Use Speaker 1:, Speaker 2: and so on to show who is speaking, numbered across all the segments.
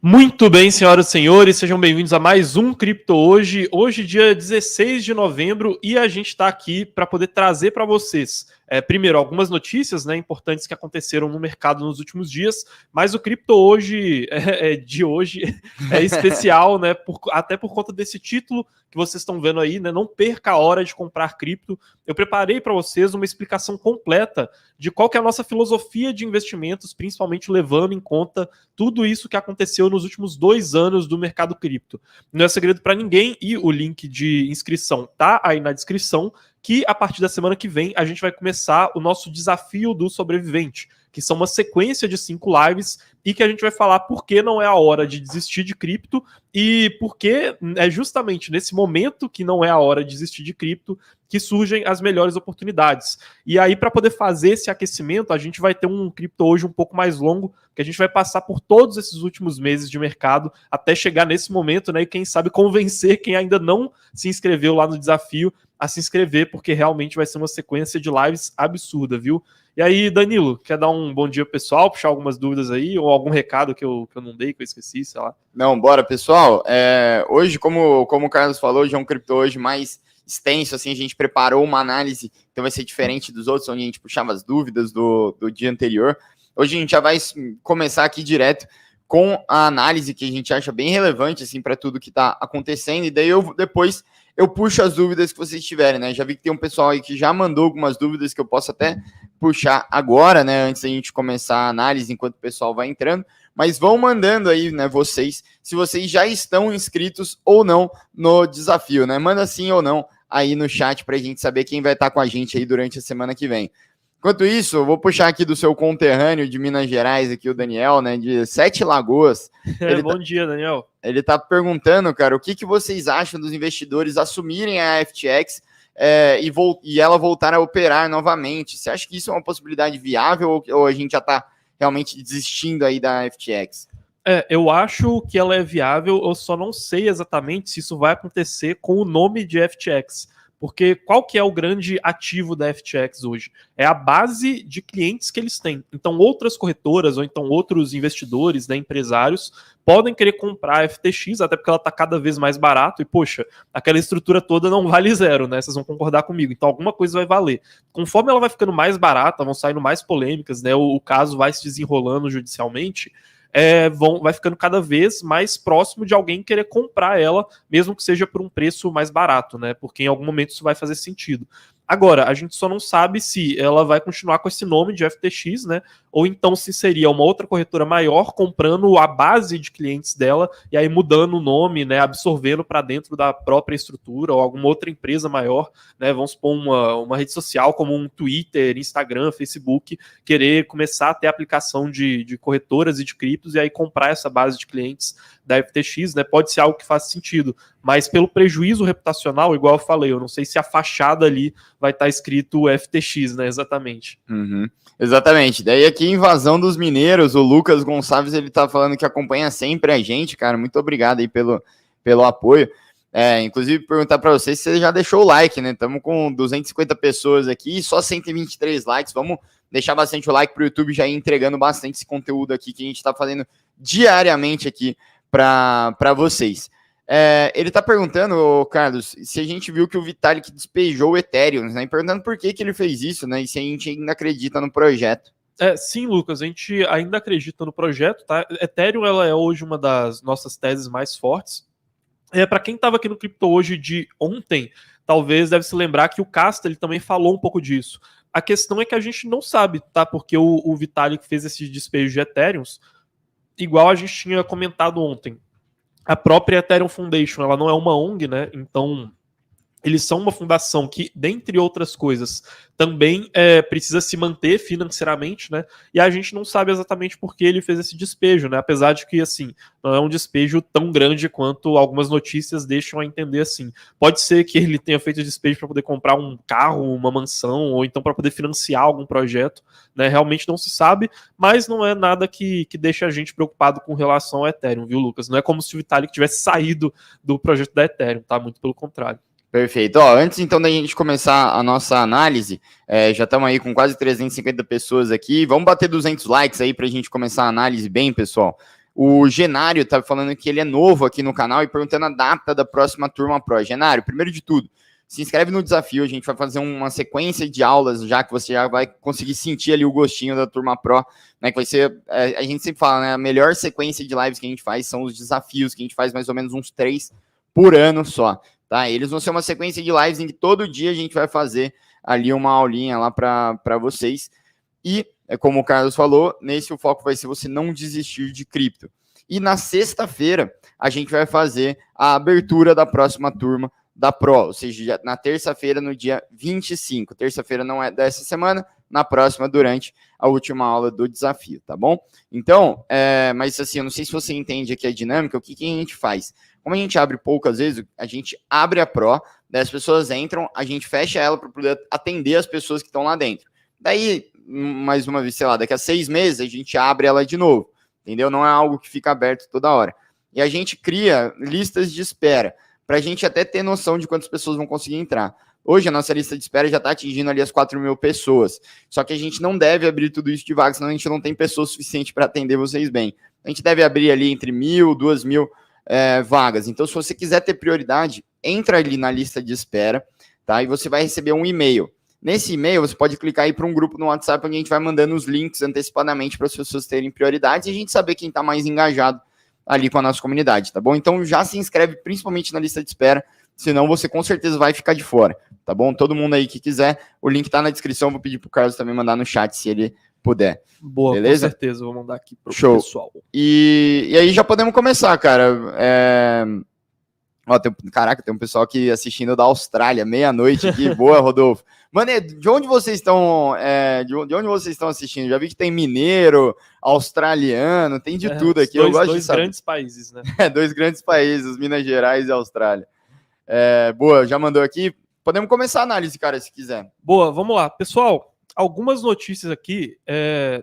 Speaker 1: Muito bem, senhoras e senhores, sejam bem-vindos a mais um Cripto Hoje. Hoje, dia 16 de novembro, e a gente está aqui para poder trazer para vocês, primeiro, algumas notícias importantes que aconteceram no mercado nos últimos dias, mas o Cripto Hoje de hoje é especial, né? Até por conta desse título que vocês estão vendo aí, né? Não perca a hora de comprar cripto. Eu preparei para vocês uma explicação completa de qual que é a nossa filosofia de investimentos, principalmente levando em conta tudo isso que aconteceu nos últimos 2 anos do mercado cripto. Não é segredo para ninguém, e o link de inscrição tá aí na descrição, que a partir da semana que vem a gente vai começar o nosso desafio do sobrevivente, que são uma sequência de 5 lives e que a gente vai falar por que não é a hora de desistir de cripto e por que é justamente nesse momento que não é a hora de desistir de cripto que surgem as melhores oportunidades. E aí, para poder fazer esse aquecimento, a gente vai ter um Cripto Hoje um pouco mais longo, que a gente vai passar por todos esses últimos meses de mercado até chegar nesse momento, né? E quem sabe convencer quem ainda não se inscreveu lá no desafio a se inscrever, porque realmente vai ser uma sequência de lives absurda, viu? E aí, Danilo, quer dar um bom dia pessoal, puxar algumas dúvidas aí, ou algum recado que eu não dei, que eu esqueci, sei lá?
Speaker 2: Não, bora, pessoal. Hoje, como o Carlos falou, já é um Cripto Hoje mais extenso, assim, a gente preparou uma análise, então vai ser diferente dos outros, onde a gente puxava as dúvidas do dia anterior. Hoje a gente já vai começar aqui direto com a análise que a gente acha bem relevante, assim, para tudo que está acontecendo, e daí depois eu puxo as dúvidas que vocês tiverem, né? Já vi que tem um pessoal aí que já mandou algumas dúvidas que eu posso até puxar agora, né? Antes da gente começar a análise, enquanto o pessoal vai entrando. Mas vão mandando aí, né, vocês, se vocês já estão inscritos ou não no desafio, né? Manda sim ou não aí no chat pra gente saber quem vai estar com a gente aí durante a semana que vem. Enquanto isso, eu vou puxar aqui do seu conterrâneo de Minas Gerais, aqui o Daniel, né, de Sete Lagoas.
Speaker 1: Bom dia, Daniel.
Speaker 2: Ele tá perguntando, cara, o que vocês acham dos investidores assumirem a FTX e ela voltar a operar novamente? Você acha que isso é uma possibilidade viável ou a gente já tá realmente desistindo aí da FTX?
Speaker 1: Eu acho que ela é viável, eu só não sei exatamente se isso vai acontecer com o nome de FTX. Porque qual que é o grande ativo da FTX hoje? É a base de clientes que eles têm. Então, outras corretoras ou então outros investidores, né, empresários, podem querer comprar a FTX, até porque ela está cada vez mais barato e, poxa, aquela estrutura toda não vale zero, né? Vocês vão concordar comigo. Então, alguma coisa vai valer. Conforme ela vai ficando mais barata, vão saindo mais polêmicas, né? O caso vai se desenrolando judicialmente. Vai ficando cada vez mais próximo de alguém querer comprar ela, mesmo que seja por um preço mais barato, né? Porque em algum momento isso vai fazer sentido. Agora, a gente só não sabe se ela vai continuar com esse nome de FTX, né? Ou então se seria uma outra corretora maior comprando a base de clientes dela e aí mudando o nome, né? Absorvendo para dentro da própria estrutura ou alguma outra empresa maior, né? Vamos supor uma rede social como um Twitter, Instagram, Facebook, querer começar a ter aplicação de corretoras e de criptos e aí comprar essa base de clientes da FTX, né? Pode ser algo que faz sentido, mas pelo prejuízo reputacional, igual eu falei, eu não sei se a fachada ali vai estar escrito FTX, né? Exatamente.
Speaker 2: Uhum. Exatamente. Daí aqui, invasão dos mineiros, o Lucas Gonçalves, ele tá falando que acompanha sempre a gente, cara. Muito obrigado aí pelo apoio. Inclusive, perguntar para você se você já deixou o like, né? Estamos com 250 pessoas aqui, só 123 likes. Vamos deixar bastante o like para o YouTube já ir entregando bastante esse conteúdo aqui que a gente está fazendo diariamente aqui para vocês. Ele está perguntando, Carlos, se a gente viu que o Vitalik despejou o Ethereum, né? E perguntando por que ele fez isso, né? E se a gente ainda acredita no projeto.
Speaker 1: Sim, Lucas, a gente ainda acredita no projeto, tá? Ethereum, ela é hoje uma das nossas teses mais fortes. Para quem estava aqui no Cripto Hoje de ontem, talvez deve se lembrar que o Casta ele também falou um pouco disso. A questão é que a gente não sabe, tá? Porque o Vitalik fez esse despejo de Ethereum, igual a gente tinha comentado ontem. A própria Ethereum Foundation, ela não é uma ONG, né? Então, eles são uma fundação que, dentre outras coisas, também precisa se manter financeiramente, né? E a gente não sabe exatamente por que ele fez esse despejo, né? Apesar de que, assim, não é um despejo tão grande quanto algumas notícias deixam a entender assim. Pode ser que ele tenha feito despejo para poder comprar um carro, uma mansão, ou então para poder financiar algum projeto, né? Realmente não se sabe, mas não é nada que deixa a gente preocupado com relação ao Ethereum, viu, Lucas? Não é como se o Vitalik tivesse saído do projeto da Ethereum, tá? Muito pelo contrário.
Speaker 2: Perfeito. Antes então da gente começar a nossa análise, já estamos aí com quase 350 pessoas aqui. Vamos bater 200 likes aí para a gente começar a análise bem, pessoal. O Genário tá falando que ele é novo aqui no canal e perguntando a data da próxima Turma Pro. Genário, primeiro de tudo, se inscreve no desafio, a gente vai fazer uma sequência de aulas, já que você já vai conseguir sentir ali o gostinho da Turma Pro, né, que vai ser, a gente sempre fala, né, a melhor sequência de lives que a gente faz são os desafios, que a gente faz mais ou menos uns 3 por ano só, tá? Eles vão ser uma sequência de lives em que todo dia a gente vai fazer ali uma aulinha lá para vocês, e como o Carlos falou, nesse o foco vai ser você não desistir de cripto. E na sexta-feira, a gente vai fazer a abertura da próxima turma da Pro, ou seja, na terça-feira, no dia 25. Terça-feira não é dessa semana, na próxima, durante a última aula do desafio, tá bom? Então, mas assim, eu não sei se você entende aqui a dinâmica, o que a gente faz? Como a gente abre poucas vezes, a gente abre a Pro, daí as pessoas entram, a gente fecha ela para poder atender as pessoas que estão lá dentro. Daí, mais uma vez, sei lá, daqui a 6 meses a gente abre ela de novo, entendeu? Não é algo que fica aberto toda hora. E a gente cria listas de espera, para a gente até ter noção de quantas pessoas vão conseguir entrar. Hoje a nossa lista de espera já está atingindo ali as 4.000 pessoas, só que a gente não deve abrir tudo isso de vaga, senão a gente não tem pessoas suficientes para atender vocês bem. A gente deve abrir ali entre 1.000, 2.000 vagas. Então, se você quiser ter prioridade, entra ali na lista de espera, tá? E você vai receber um e-mail. Nesse e-mail, você pode clicar aí para um grupo no WhatsApp, onde a gente vai mandando os links antecipadamente para as pessoas terem prioridade e a gente saber quem está mais engajado ali com a nossa comunidade, tá bom? Então, já se inscreve principalmente na lista de espera, senão você com certeza vai ficar de fora, tá bom? Todo mundo aí que quiser, o link tá na descrição, vou pedir pro Carlos também mandar no chat, se ele puder.
Speaker 1: Boa,
Speaker 2: beleza?
Speaker 1: Com certeza, vou mandar aqui pro
Speaker 2: Show.
Speaker 1: Pessoal.
Speaker 2: E aí já podemos começar, cara. Ó, caraca, tem um pessoal aqui assistindo da Austrália, meia-noite aqui. Boa, Rodolfo. Mano, de onde vocês estão? De onde vocês estão assistindo? Já vi que tem mineiro, australiano, tem de tudo aqui. Eu gosto de saber.
Speaker 1: 2 grandes países, né?
Speaker 2: 2 grandes países, Minas Gerais e Austrália. Boa, já mandou aqui. Podemos começar a análise, cara, se quiser.
Speaker 1: Boa, vamos lá. Pessoal, algumas notícias aqui.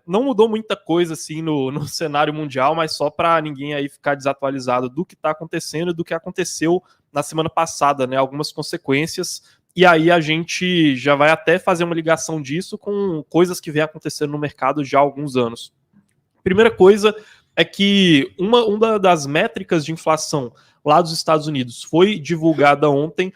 Speaker 1: Não mudou muita coisa assim no cenário mundial, mas só para ninguém aí ficar desatualizado do que está acontecendo e do que aconteceu na semana passada, né? Algumas consequências. E aí a gente já vai até fazer uma ligação disso com coisas que vem acontecendo no mercado já há alguns anos. Primeira coisa é que uma das métricas de inflação lá dos Estados Unidos foi divulgada ontem.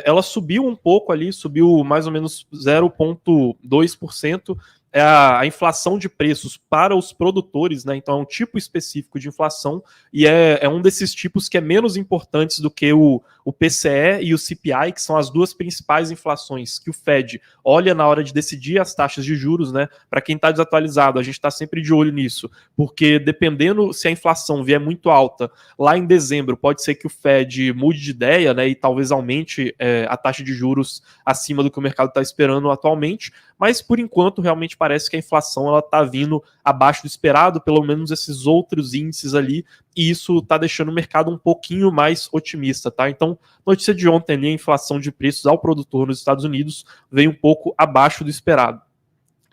Speaker 1: Ela subiu um pouco ali, subiu mais ou menos 0,2%. A inflação de preços para os produtores, né? Então é um tipo específico de inflação e é um desses tipos que é menos importantes do que o PCE e o CPI, que são as duas principais inflações que o Fed olha na hora de decidir as taxas de juros, né? Para quem está desatualizado, a gente está sempre de olho nisso, porque dependendo se a inflação vier muito alta, lá em dezembro pode ser que o Fed mude de ideia, né? E talvez aumente a taxa de juros acima do que o mercado está esperando atualmente, mas por enquanto realmente parece que a inflação ela está vindo abaixo do esperado, pelo menos esses outros índices ali, e isso está deixando o mercado um pouquinho mais otimista, tá? Então, notícia de ontem ali, a inflação de preços ao produtor nos Estados Unidos veio um pouco abaixo do esperado.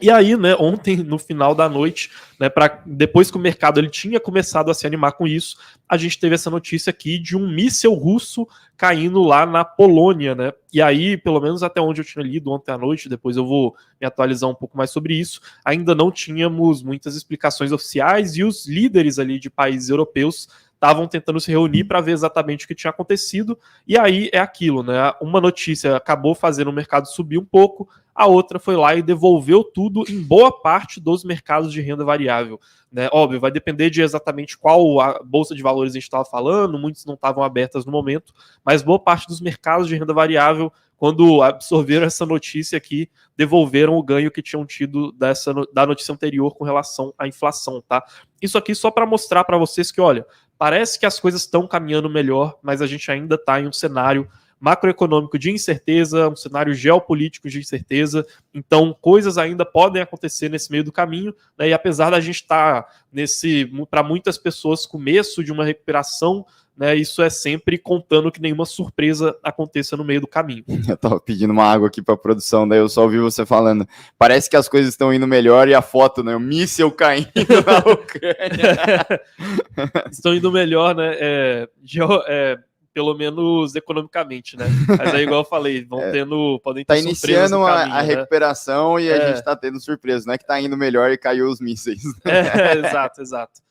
Speaker 1: E aí, né, ontem, no final da noite, né, depois que o mercado ele tinha começado a se animar com isso, a gente teve essa notícia aqui de um míssil russo caindo lá na Polônia, né? E aí, pelo menos até onde eu tinha lido ontem à noite, depois eu vou me atualizar um pouco mais sobre isso, ainda não tínhamos muitas explicações oficiais e os líderes ali de países europeus estavam tentando se reunir para ver exatamente o que tinha acontecido, e aí é aquilo, né? Uma notícia acabou fazendo o mercado subir um pouco, a outra foi lá e devolveu tudo em boa parte dos mercados de renda variável, né? Óbvio, vai depender de exatamente qual a bolsa de valores a gente estava falando, muitos não estavam abertas no momento, mas boa parte dos mercados de renda variável, quando absorveram essa notícia aqui, devolveram o ganho que tinham tido da notícia anterior com relação à inflação, tá? Isso aqui só para mostrar para vocês que, olha, parece que as coisas estão caminhando melhor, mas a gente ainda está em um cenário macroeconômico de incerteza, um cenário geopolítico de incerteza, então coisas ainda podem acontecer nesse meio do caminho, né? E apesar da gente estar para muitas pessoas, começo de uma recuperação, né, isso é sempre contando que nenhuma surpresa aconteça no meio do caminho.
Speaker 2: Eu tava pedindo uma água aqui para produção, daí eu só ouvi você falando, parece que as coisas estão indo melhor, e a foto, né, o míssil caindo na Ucrânia.
Speaker 1: Estão indo melhor, né, pelo menos economicamente, né? Mas aí, igual eu falei, podem ter
Speaker 2: tá
Speaker 1: surpresas
Speaker 2: iniciando
Speaker 1: no caminho,
Speaker 2: a recuperação, né? E a gente tá tendo surpresa, não é que tá indo melhor e caiu os mísseis.
Speaker 1: Exato.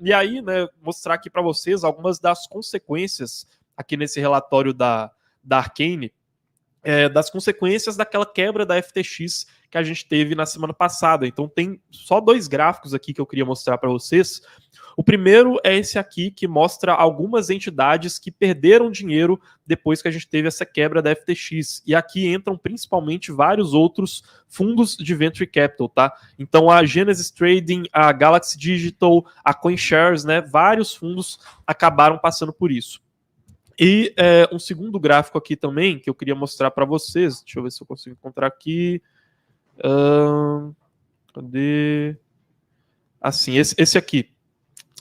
Speaker 1: E aí, né, mostrar aqui para vocês algumas das consequências aqui nesse relatório da Arcane, das consequências daquela quebra da FTX que a gente teve na semana passada. Então tem só 2 gráficos aqui que eu queria mostrar para vocês. O primeiro é esse aqui, que mostra algumas entidades que perderam dinheiro depois que a gente teve essa quebra da FTX. E aqui entram principalmente vários outros fundos de Venture Capital, tá? Então a Genesis Trading, a Galaxy Digital, a CoinShares, né? Vários fundos acabaram passando por isso. E um segundo gráfico aqui também, que eu queria mostrar para vocês. Deixa eu ver se eu consigo encontrar aqui. Cadê? Assim, esse aqui.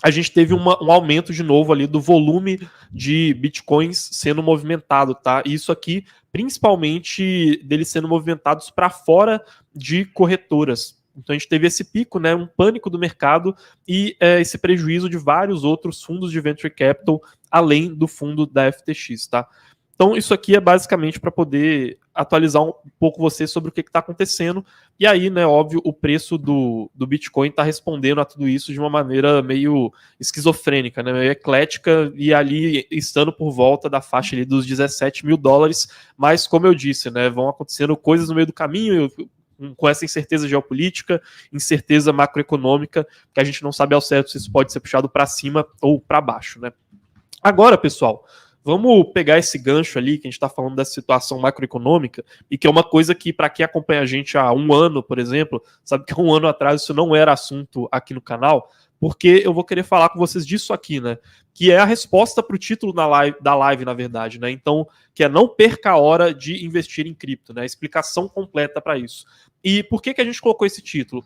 Speaker 1: A gente teve um aumento de novo ali do volume de bitcoins sendo movimentado, tá? E isso aqui, principalmente deles sendo movimentados para fora de corretoras. Então a gente teve esse pico, né, um pânico do mercado e esse prejuízo de vários outros fundos de Venture Capital, além do fundo da FTX, tá? Então isso aqui é basicamente para poder atualizar um pouco você sobre o que está acontecendo. E aí, né, óbvio, o preço do Bitcoin está respondendo a tudo isso de uma maneira meio esquizofrênica, né, meio eclética, e ali estando por volta da faixa ali dos $17 mil. Mas, como eu disse, né, vão acontecendo coisas no meio do caminho, com essa incerteza geopolítica, incerteza macroeconômica, que a gente não sabe ao certo se isso pode ser puxado para cima ou para baixo, né? Agora, pessoal, vamos pegar esse gancho ali, que a gente está falando dessa situação macroeconômica, e que é uma coisa que, para quem acompanha a gente há um ano, por exemplo, sabe que há um ano atrás isso não era assunto aqui no canal, porque eu vou querer falar com vocês disso aqui, né? Que é a resposta para o título da live, na verdade, né? Então, que é não perca a hora de investir em cripto, né? A explicação completa para isso. E por que a gente colocou esse título?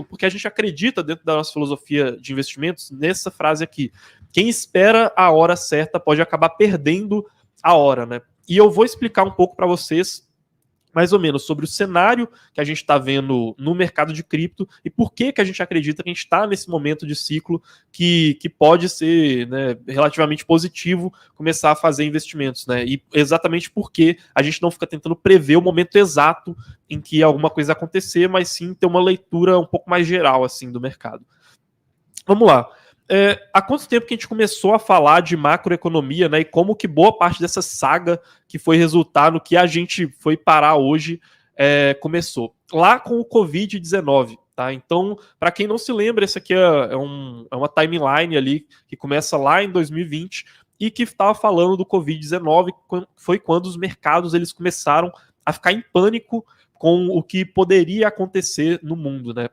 Speaker 1: Porque a gente acredita, dentro da nossa filosofia de investimentos, nessa frase aqui. Quem espera a hora certa pode acabar perdendo a hora, né? E eu vou explicar um pouco para vocês, mais ou menos, sobre o cenário que a gente está vendo no mercado de cripto e por que a gente acredita que a gente está nesse momento de ciclo que pode ser, né, relativamente positivo começar a fazer investimentos, né? E exatamente porque a gente não fica tentando prever o momento exato em que alguma coisa acontecer, mas sim ter uma leitura um pouco mais geral assim do mercado. Vamos lá. Há quanto tempo que a gente começou a falar de macroeconomia, né, e como que boa parte dessa saga que foi resultar no que a gente foi parar hoje começou? Lá com o Covid-19, tá? Então, para quem não se lembra, esse aqui é uma timeline ali que começa lá em 2020 e que estava falando do Covid-19, foi quando os mercados eles começaram a ficar em pânico com o que poderia acontecer no mundo, né?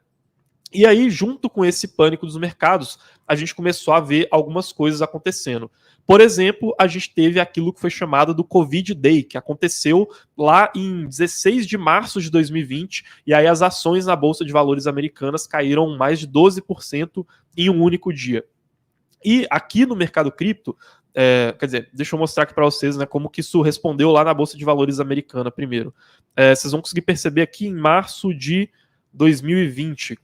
Speaker 1: E aí, junto com esse pânico dos mercados, a gente começou a ver algumas coisas acontecendo. Por exemplo, a gente teve aquilo que foi chamado do Covid Day, que aconteceu lá em 16 de março de 2020, e aí as ações na Bolsa de Valores americanas caíram mais de 12% em um único dia. E aqui no mercado cripto, quer dizer, deixa eu mostrar aqui para vocês, né, como que isso respondeu lá na Bolsa de Valores americana primeiro. Vocês vão conseguir perceber aqui em março de 2020,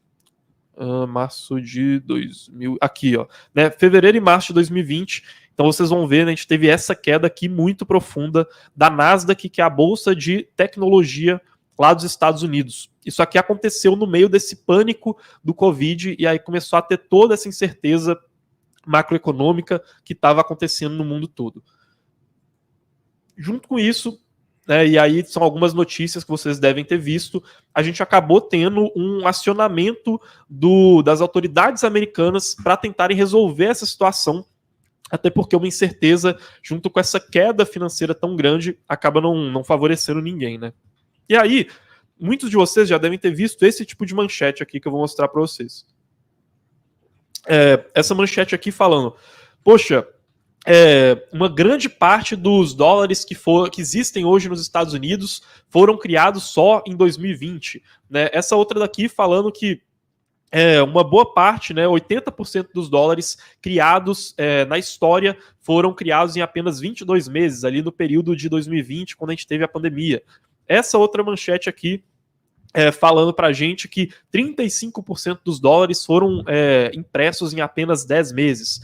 Speaker 1: março de 2000, aqui, ó, né, fevereiro e março de 2020. Então vocês vão ver, né, a gente teve essa queda aqui muito profunda da Nasdaq, que é a bolsa de tecnologia lá dos Estados Unidos. Isso aqui aconteceu no meio desse pânico do Covid, e aí começou a ter toda essa incerteza macroeconômica que estava acontecendo no mundo todo. Junto com isso, e aí são algumas notícias que vocês devem ter visto, a gente acabou tendo um acionamento das autoridades americanas para tentarem resolver essa situação, até porque uma incerteza, junto com essa queda financeira tão grande, acaba não favorecendo ninguém, né? E aí, muitos de vocês já devem ter visto esse tipo de manchete aqui que eu vou mostrar para vocês. Essa manchete aqui falando, poxa, uma grande parte dos dólares que existem hoje nos Estados Unidos foram criados só em 2020. Né? Essa outra daqui falando que uma boa parte, né, 80% dos dólares criados na história foram criados em apenas 22 meses, ali no período de 2020, quando a gente teve a pandemia. Essa outra manchete aqui falando pra gente que 35% dos dólares foram impressos em apenas 10 meses.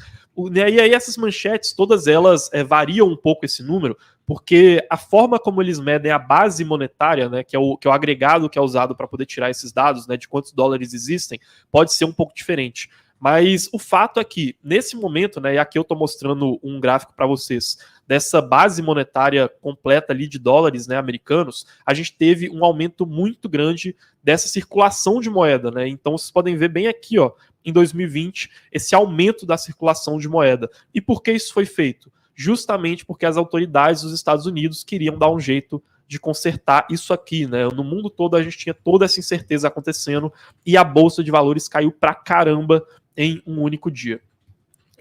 Speaker 1: E aí essas manchetes, todas elas variam um pouco esse número, porque a forma como eles medem a base monetária, né, que é o agregado que é usado para poder tirar esses dados, né, de quantos dólares existem, pode ser um pouco diferente. Mas o fato é que, nesse momento, né, e aqui eu estou mostrando um gráfico para vocês, dessa base monetária completa ali de dólares, né, americanos, a gente teve um aumento muito grande dessa circulação de moeda, né? Então vocês podem ver bem aqui, ó, em 2020, esse aumento da circulação de moeda. E por que isso foi feito? Justamente porque as autoridades dos Estados Unidos queriam dar um jeito de consertar isso aqui, né? No mundo todo a gente tinha toda essa incerteza acontecendo e a bolsa de valores caiu pra caramba em um único dia.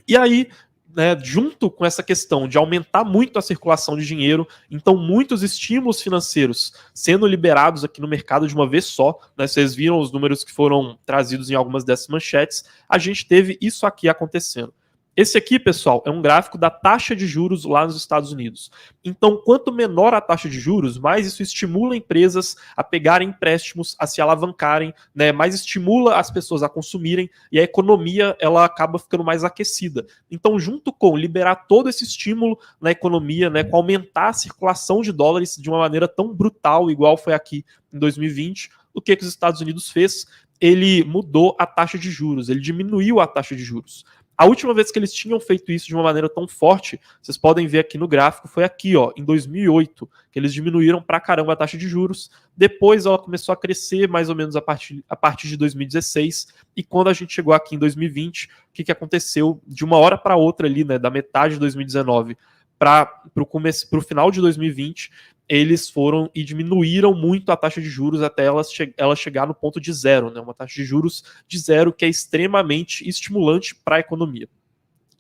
Speaker 1: E aí, né, junto com essa questão de aumentar muito a circulação de dinheiro, então muitos estímulos financeiros sendo liberados aqui no mercado de uma vez só, né, vocês viram os números que foram trazidos em algumas dessas manchetes, a gente teve isso aqui acontecendo. Esse aqui, pessoal, é um gráfico da taxa de juros lá nos Estados Unidos. Então, quanto menor a taxa de juros, mais isso estimula empresas a pegarem empréstimos, a se alavancarem, né? Mais estimula as pessoas a consumirem e a economia ela acaba ficando mais aquecida. Então, junto com liberar todo esse estímulo na economia, né, com aumentar a circulação de dólares de uma maneira tão brutal, igual foi aqui em 2020, o que os Estados Unidos fez? Ele mudou a taxa de juros, ele diminuiu a taxa de juros. A última vez que eles tinham feito isso de uma maneira tão forte, vocês podem ver aqui no gráfico, foi aqui, ó, em 2008, que eles diminuíram pra caramba a taxa de juros. Depois ela começou a crescer mais ou menos a partir de 2016. E quando a gente chegou aqui em 2020, o que aconteceu? De uma hora para outra ali, né, da metade de 2019 para o final de 2020, eles foram e diminuíram muito a taxa de juros até ela chegar no ponto de zero, né? Uma taxa de juros de zero que é extremamente estimulante para a economia.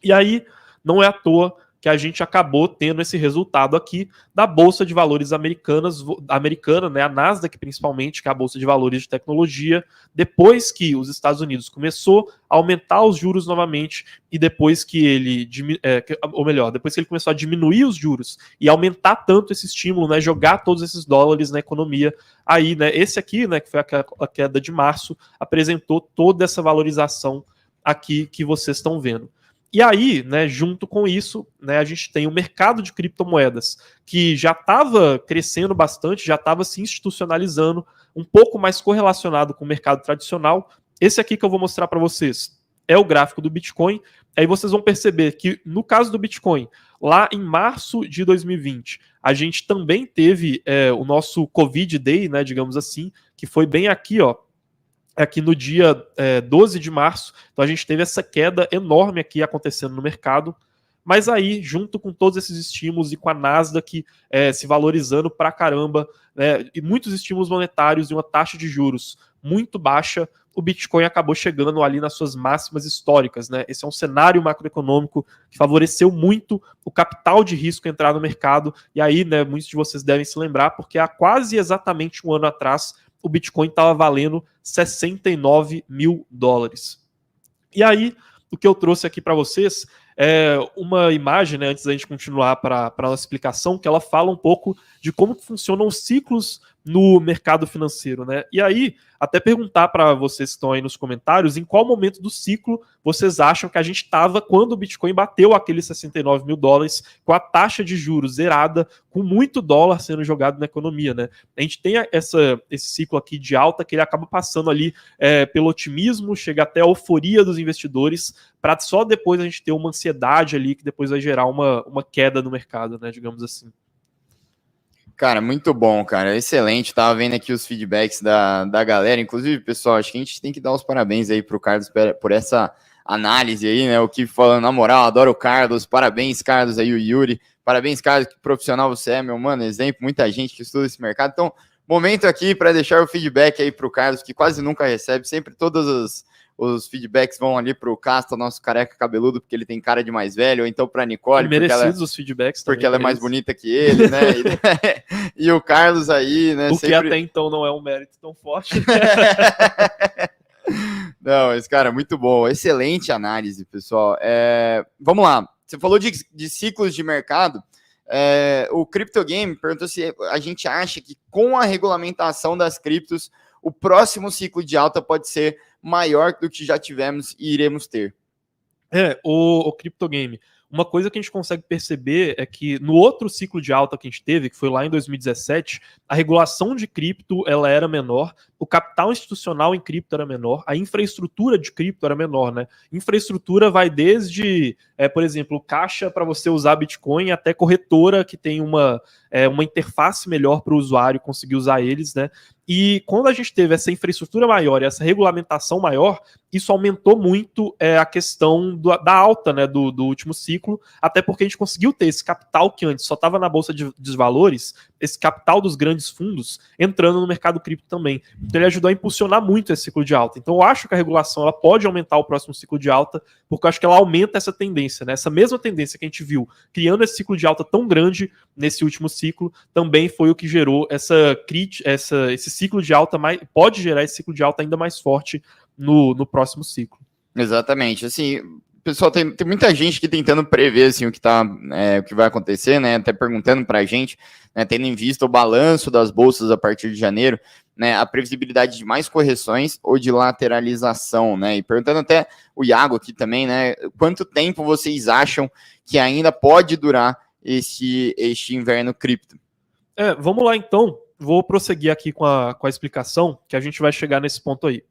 Speaker 1: E aí, não é à toa que a gente acabou tendo esse resultado aqui da Bolsa de Valores americana, né, a Nasdaq principalmente, que é a Bolsa de Valores de tecnologia, depois que os Estados Unidos começou a aumentar os juros novamente e depois que ele, depois que ele começou a diminuir os juros e aumentar tanto esse estímulo, né, jogar todos esses dólares na economia, aí, né, esse aqui, né, que foi a queda de março, apresentou toda essa valorização aqui que vocês estão vendo. E aí, né, junto com isso, né, a gente tem o mercado de criptomoedas, que já estava crescendo bastante, já estava se institucionalizando, um pouco mais correlacionado com o mercado tradicional. Esse aqui que eu vou mostrar para vocês é o gráfico do Bitcoin. Aí vocês vão perceber que, no caso do Bitcoin, lá em março de 2020, a gente também teve o nosso Covid Day, né, digamos assim, que foi bem aqui, ó, aqui no dia 12 de março, então a gente teve essa queda enorme aqui acontecendo no mercado, mas aí, junto com todos esses estímulos e com a Nasdaq se valorizando pra caramba, né, e muitos estímulos monetários e uma taxa de juros muito baixa, o Bitcoin acabou chegando ali nas suas máximas históricas, né? Esse é um cenário macroeconômico que favoreceu muito o capital de risco entrar no mercado, e aí, né, muitos de vocês devem se lembrar, porque há quase exatamente um ano atrás, o Bitcoin estava valendo 69 mil dólares. E aí, o que eu trouxe aqui para vocês é uma imagem, né, antes da gente continuar para a nossa explicação, que ela fala um pouco de como funcionam os ciclos no mercado financeiro, né? E aí, até perguntar para vocês que estão aí nos comentários, em qual momento do ciclo vocês acham que a gente estava quando o Bitcoin bateu aqueles 69 mil dólares, com a taxa de juros zerada, com muito dólar sendo jogado na economia, né? A gente tem esse ciclo aqui de alta que ele acaba passando ali pelo otimismo, chega até a euforia dos investidores, para só depois a gente ter uma ansiedade ali que depois vai gerar uma queda no mercado, né? Digamos assim.
Speaker 2: Cara, muito bom, cara, excelente. Tava vendo aqui os feedbacks da galera. Inclusive, pessoal, acho que a gente tem que dar os parabéns aí pro Carlos por essa análise aí, né? O que falando, na moral, adoro o Carlos. Parabéns, Carlos, aí, o Yuri. Parabéns, Carlos, que profissional você é, meu mano. Exemplo, muita gente que estuda esse mercado. Então, momento aqui para deixar o feedback aí pro Carlos, que quase nunca recebe. Sempre todos os feedbacks vão ali pro Casta, nosso careca cabeludo, porque ele tem cara de mais velho, ou então pra Nicole,
Speaker 1: merecidos os feedbacks também,
Speaker 2: porque ela é mais bonita que ele, né? E o Carlos aí, né?
Speaker 1: O que até então não é um mérito tão forte.
Speaker 2: Não, mas, cara, muito bom. Excelente análise, pessoal. Vamos lá. Você falou de ciclos de mercado. O CryptoGame perguntou se a gente acha que com a regulamentação das criptos, o próximo ciclo de alta pode ser maior do que já tivemos e iremos ter.
Speaker 1: O CryptoGame. uma coisa que a gente consegue perceber é que no outro ciclo de alta que a gente teve, que foi lá em 2017, a regulação de cripto ela era menor, o capital institucional em cripto era menor, a infraestrutura de cripto era menor, né? Infraestrutura vai desde, por exemplo, caixa para você usar Bitcoin até corretora que tem uma interface melhor para o usuário conseguir usar eles, né? E quando a gente teve essa infraestrutura maior e essa regulamentação maior, isso aumentou muito a questão da alta, né, do último ciclo, até porque a gente conseguiu ter esse capital que antes só estava na bolsa de valores, esse capital dos grandes fundos, entrando no mercado cripto também. Então ele ajudou a impulsionar muito esse ciclo de alta. Então eu acho que a regulação ela pode aumentar o próximo ciclo de alta, porque eu acho que ela aumenta essa tendência, né? Essa mesma tendência que a gente viu criando esse ciclo de alta tão grande nesse último ciclo, também foi o que gerou esse ciclo de alta, pode gerar esse ciclo de alta ainda mais forte no próximo ciclo.
Speaker 2: Exatamente. Assim, pessoal, tem muita gente aqui tentando prever assim, o que vai acontecer, né? Até perguntando para a gente, né, tendo em vista o balanço das bolsas a partir de janeiro, né, a previsibilidade de mais correções ou de lateralização, né? E perguntando até o Iago aqui também, né? Quanto tempo vocês acham que ainda pode durar este inverno cripto?
Speaker 1: Vamos lá então. Vou prosseguir aqui com a explicação, que a gente vai chegar nesse ponto aí.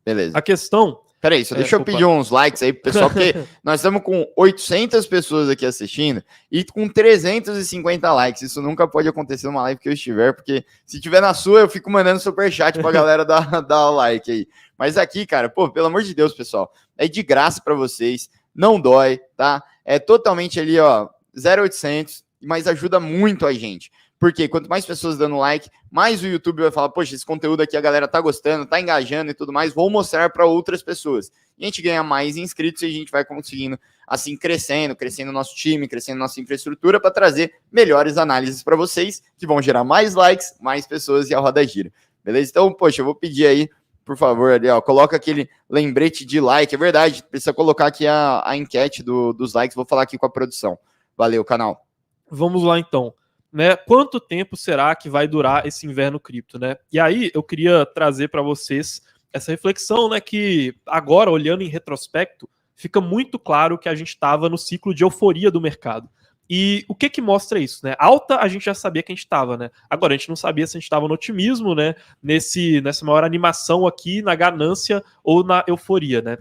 Speaker 2: Beleza.
Speaker 1: A questão...
Speaker 2: Peraí, só deixa eu pedir uns likes aí pro pessoal, porque nós estamos com 800 pessoas aqui assistindo e com 350 likes. Isso nunca pode acontecer numa live que eu estiver, porque se tiver na sua, eu fico mandando superchat pra galera dar like aí. Mas aqui, cara, pô, pelo amor de Deus, pessoal, é de graça pra vocês, não dói, tá? É totalmente ali, ó, 0,800, mas ajuda muito a gente. Porque quanto mais pessoas dando like, mais o YouTube vai falar, poxa, esse conteúdo aqui a galera tá gostando, tá engajando e tudo mais, vou mostrar para outras pessoas. E a gente ganha mais inscritos e a gente vai conseguindo, assim, crescendo o nosso time, crescendo nossa infraestrutura para trazer melhores análises para vocês, que vão gerar mais likes, mais pessoas e a roda gira. Beleza? Então, poxa, eu vou pedir aí, por favor, ali, ó, coloca aquele lembrete de like. É verdade, precisa colocar aqui a enquete dos likes, vou falar aqui com a produção. Valeu, canal.
Speaker 1: Vamos lá, então. Né, quanto tempo será que vai durar esse inverno cripto, né? E aí eu queria trazer para vocês essa reflexão, né, que agora, olhando em retrospecto, fica muito claro que a gente estava no ciclo de euforia do mercado. E o que mostra isso, né? Alta a gente já sabia que a gente estava, né? Agora a gente não sabia se a gente estava no otimismo, né? Nessa maior animação aqui, na ganância ou na euforia, né?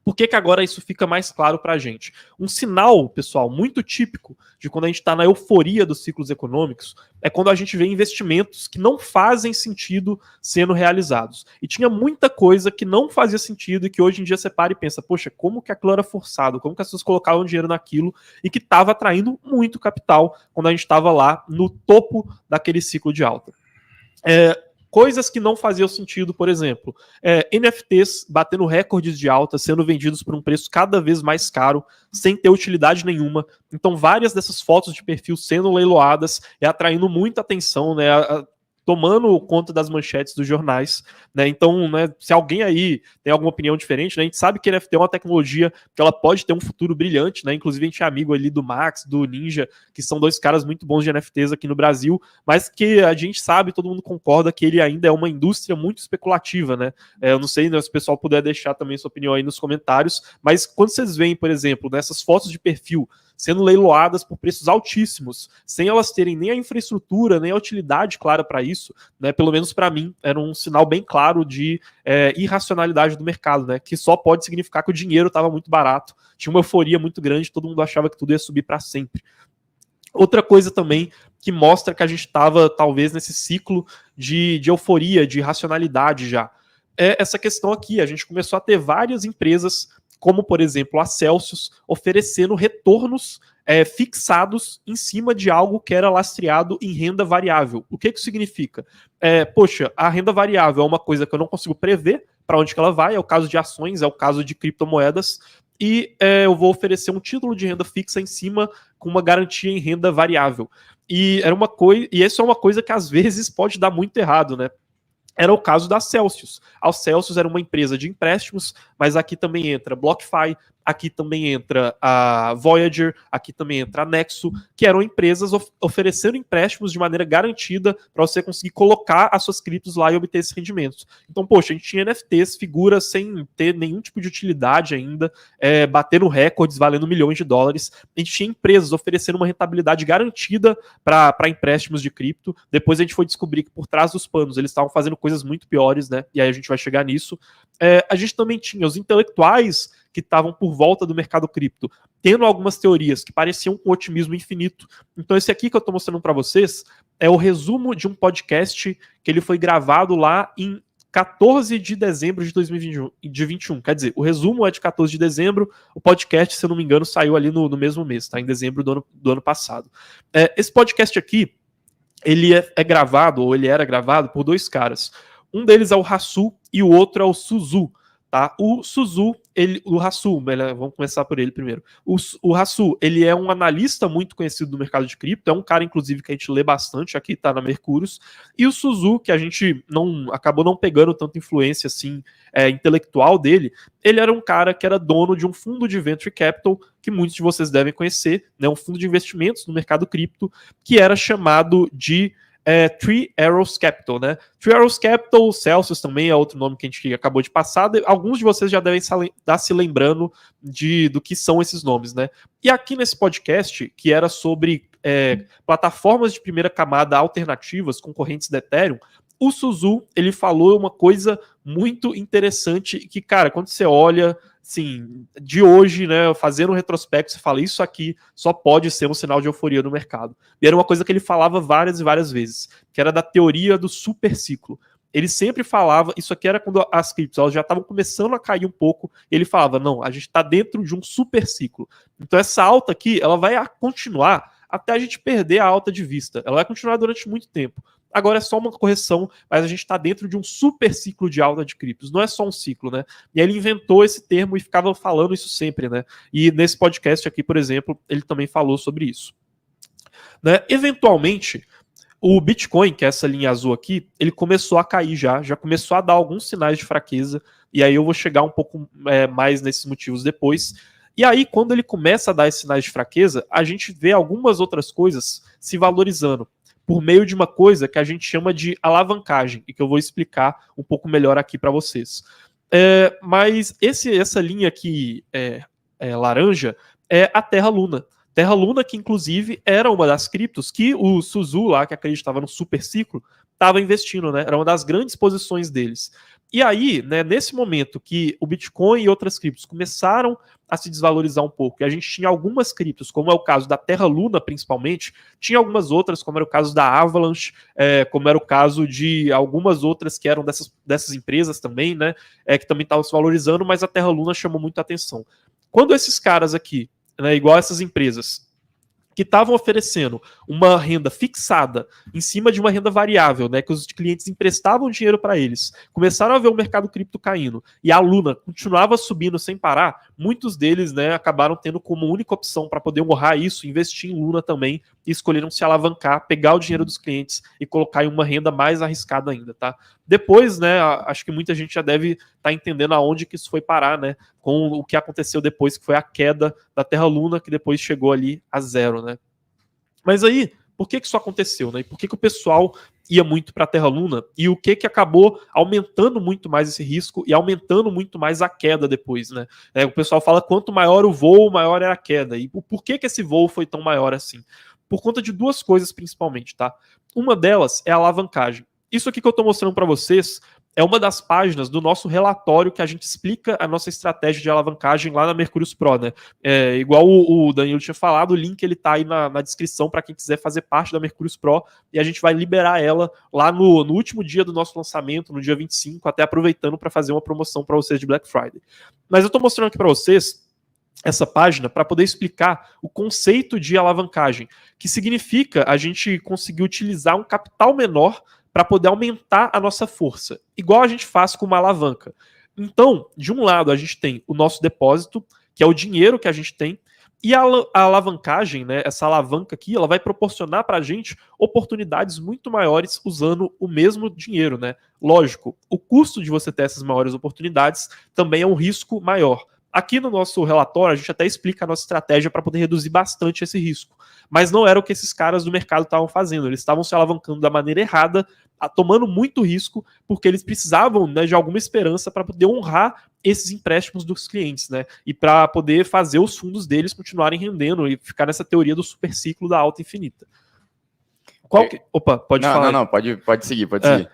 Speaker 1: Por que agora isso fica mais claro para a gente? Um sinal, pessoal, muito típico de quando a gente está na euforia dos ciclos econômicos é quando a gente vê investimentos que não fazem sentido sendo realizados. E tinha muita coisa que não fazia sentido e que hoje em dia você para e pensa, poxa, como que aquilo era forçado? Como que as pessoas colocavam dinheiro naquilo e que estava atraindo muito capital quando a gente estava lá no topo daquele ciclo de alta. Coisas que não faziam sentido, por exemplo, NFTs batendo recordes de alta, sendo vendidos por um preço cada vez mais caro, sem ter utilidade nenhuma. Então, várias dessas fotos de perfil sendo leiloadas e atraindo muita atenção, né? Tomando conta das manchetes dos jornais, né? Então, né, se alguém aí tem alguma opinião diferente, né, a gente sabe que NFT é uma tecnologia que ela pode ter um futuro brilhante, né? Inclusive a gente é amigo ali do Max, do Ninja, que são dois caras muito bons de NFTs aqui no Brasil, mas que a gente sabe, todo mundo concorda que ele ainda é uma indústria muito especulativa, né? Eu não sei, né, se o pessoal puder deixar também sua opinião aí nos comentários, mas quando vocês veem, por exemplo, nessas fotos de perfil sendo leiloadas por preços altíssimos, sem elas terem nem a infraestrutura, nem a utilidade clara para isso, né? Pelo menos para mim, era um sinal bem claro de irracionalidade do mercado, né? Que só pode significar que o dinheiro estava muito barato, tinha uma euforia muito grande, todo mundo achava que tudo ia subir para sempre. Outra coisa também que mostra que a gente estava, talvez, nesse ciclo de euforia, de irracionalidade já, é essa questão aqui. A gente começou a ter várias empresas, como, por exemplo, a Celsius, oferecendo retornos fixados em cima de algo que era lastreado em renda variável. O que isso significa? Poxa, a renda variável é uma coisa que eu não consigo prever para onde que ela vai, é o caso de ações, é o caso de criptomoedas, e eu vou oferecer um título de renda fixa em cima com uma garantia em renda variável. E isso é uma coisa que às vezes pode dar muito errado, né? Era o caso da Celsius. A Celsius era uma empresa de empréstimos, mas aqui também entra BlockFi, aqui também entra a Voyager, aqui também entra a Nexo, que eram empresas oferecendo empréstimos de maneira garantida para você conseguir colocar as suas criptos lá e obter esses rendimentos. Então, poxa, a gente tinha NFTs, figuras sem ter nenhum tipo de utilidade ainda, batendo recordes, valendo milhões de dólares. A gente tinha empresas oferecendo uma rentabilidade garantida para empréstimos de cripto. Depois a gente foi descobrir que por trás dos panos eles estavam fazendo coisas muito piores, né? E aí a gente vai chegar nisso. A gente também tinha os intelectuais que estavam por volta do mercado cripto, tendo algumas teorias que pareciam com otimismo infinito. Então esse aqui que eu estou mostrando para vocês é o resumo de um podcast que ele foi gravado lá em 14 de dezembro de 2021. Quer dizer, o resumo é de 14 de dezembro, o podcast, se eu não me engano, saiu ali no mesmo mês, tá? Em dezembro do ano passado. Esse podcast aqui, ele é gravado, ou ele era gravado, por dois caras. Um deles é o Hasu e o outro é o Suzu. Tá? O Suzu, o Hasu, vamos começar por ele primeiro. O Hasu, ele é um analista muito conhecido do mercado de cripto, é um cara, inclusive, que a gente lê bastante aqui, tá na Mercúrios. E o Suzu, que a gente acabou não pegando tanta influência assim, intelectual dele, ele era um cara que era dono de um fundo de venture capital, que muitos de vocês devem conhecer, né? Um fundo de investimentos no mercado cripto, que era chamado de Three Arrows Capital, né? Three Arrows Capital, Celsius também é outro nome que a gente acabou de passar. Alguns de vocês já devem estar se lembrando do que são esses nomes, né? E aqui nesse podcast, que era sobre plataformas de primeira camada alternativas, concorrentes da Ethereum, o Suzu, ele falou uma coisa muito interessante que, cara, quando você olha, assim, de hoje, né, fazendo um retrospecto, você fala, isso aqui só pode ser um sinal de euforia no mercado. E era uma coisa que ele falava várias e várias vezes, que era da teoria do super ciclo. Ele sempre falava, isso aqui era quando as criptos elas já estavam começando a cair um pouco, e ele falava, não, a gente está dentro de um super ciclo. Então essa alta aqui, ela vai continuar até a gente perder a alta de vista. Ela vai continuar durante muito tempo. Agora é só uma correção, mas a gente está dentro de um super ciclo de alta de criptos. Não é só um ciclo, né? E aí ele inventou esse termo e ficava falando isso sempre, né? E nesse podcast aqui, por exemplo, ele também falou sobre isso. Né? Eventualmente, o Bitcoin, que é essa linha azul aqui, ele começou a cair já começou a dar alguns sinais de fraqueza, e aí eu vou chegar um pouco mais nesses motivos depois. E aí, quando ele começa a dar esses sinais de fraqueza, a gente vê algumas outras coisas se valorizando, por meio de uma coisa que a gente chama de alavancagem, e que eu vou explicar um pouco melhor aqui para vocês. Mas essa linha aqui laranja é a Terra Luna. Terra Luna, que inclusive era uma das criptos que o Suzu lá, que acreditava no super ciclo, estava investindo, né? Era uma das grandes posições deles. E aí, né, nesse momento que o Bitcoin e outras criptos começaram a se desvalorizar um pouco, e a gente tinha algumas criptos, como é o caso da Terra Luna, principalmente, tinha algumas outras, como era o caso da Avalanche, como era o caso de algumas outras que eram dessas empresas também, né, que também estavam se valorizando, mas a Terra Luna chamou muita atenção. Quando esses caras aqui, né, igual essas empresas, que estavam oferecendo uma renda fixada em cima de uma renda variável, né, que os clientes emprestavam dinheiro para eles, começaram a ver o mercado cripto caindo e a Luna continuava subindo sem parar, muitos deles, né, acabaram tendo como única opção para poder honrar isso, investir em Luna também, e escolheram se alavancar, pegar o dinheiro dos clientes e colocar em uma renda mais arriscada ainda, tá? Depois, né, acho que muita gente já deve estar entendendo aonde que isso foi parar, né, com o que aconteceu depois, que foi a queda da Terra Luna, que depois chegou ali a zero, né? Mas aí, por que isso aconteceu, né? E por que o pessoal ia muito para a Terra Luna? E o que acabou aumentando muito mais esse risco e aumentando muito mais a queda depois, né? O pessoal fala quanto maior o voo, maior era a queda. E por que esse voo foi tão maior assim? Por conta de duas coisas principalmente, tá? Uma delas é a alavancagem. Isso aqui que eu estou mostrando para vocês é uma das páginas do nosso relatório que a gente explica a nossa estratégia de alavancagem lá na Mercúrios Pro, né? Igual o Danilo tinha falado, o link ele tá aí na descrição para quem quiser fazer parte da Mercúrios Pro, e a gente vai liberar ela lá no último dia do nosso lançamento, no dia 25, até aproveitando para fazer uma promoção para vocês de Black Friday. Mas eu estou mostrando aqui para vocês essa página para poder explicar o conceito de alavancagem, que significa a gente conseguir utilizar um capital menor para poder aumentar a nossa força, igual a gente faz com uma alavanca. Então, de um lado, a gente tem o nosso depósito, que é o dinheiro que a gente tem, e a alavancagem, né, essa alavanca aqui, ela vai proporcionar para a gente oportunidades muito maiores usando o mesmo dinheiro, né? Lógico, o custo de você ter essas maiores oportunidades também é um risco maior. Aqui no nosso relatório, a gente até explica a nossa estratégia para poder reduzir bastante esse risco. Mas não era o que esses caras do mercado estavam fazendo. Eles estavam se alavancando da maneira errada, tomando muito risco, porque eles precisavam, né, de alguma esperança para poder honrar esses empréstimos dos clientes, né? E para poder fazer os fundos deles continuarem rendendo e ficar nessa teoria do super ciclo da alta infinita. Opa, pode falar.
Speaker 2: Não, pode seguir, seguir.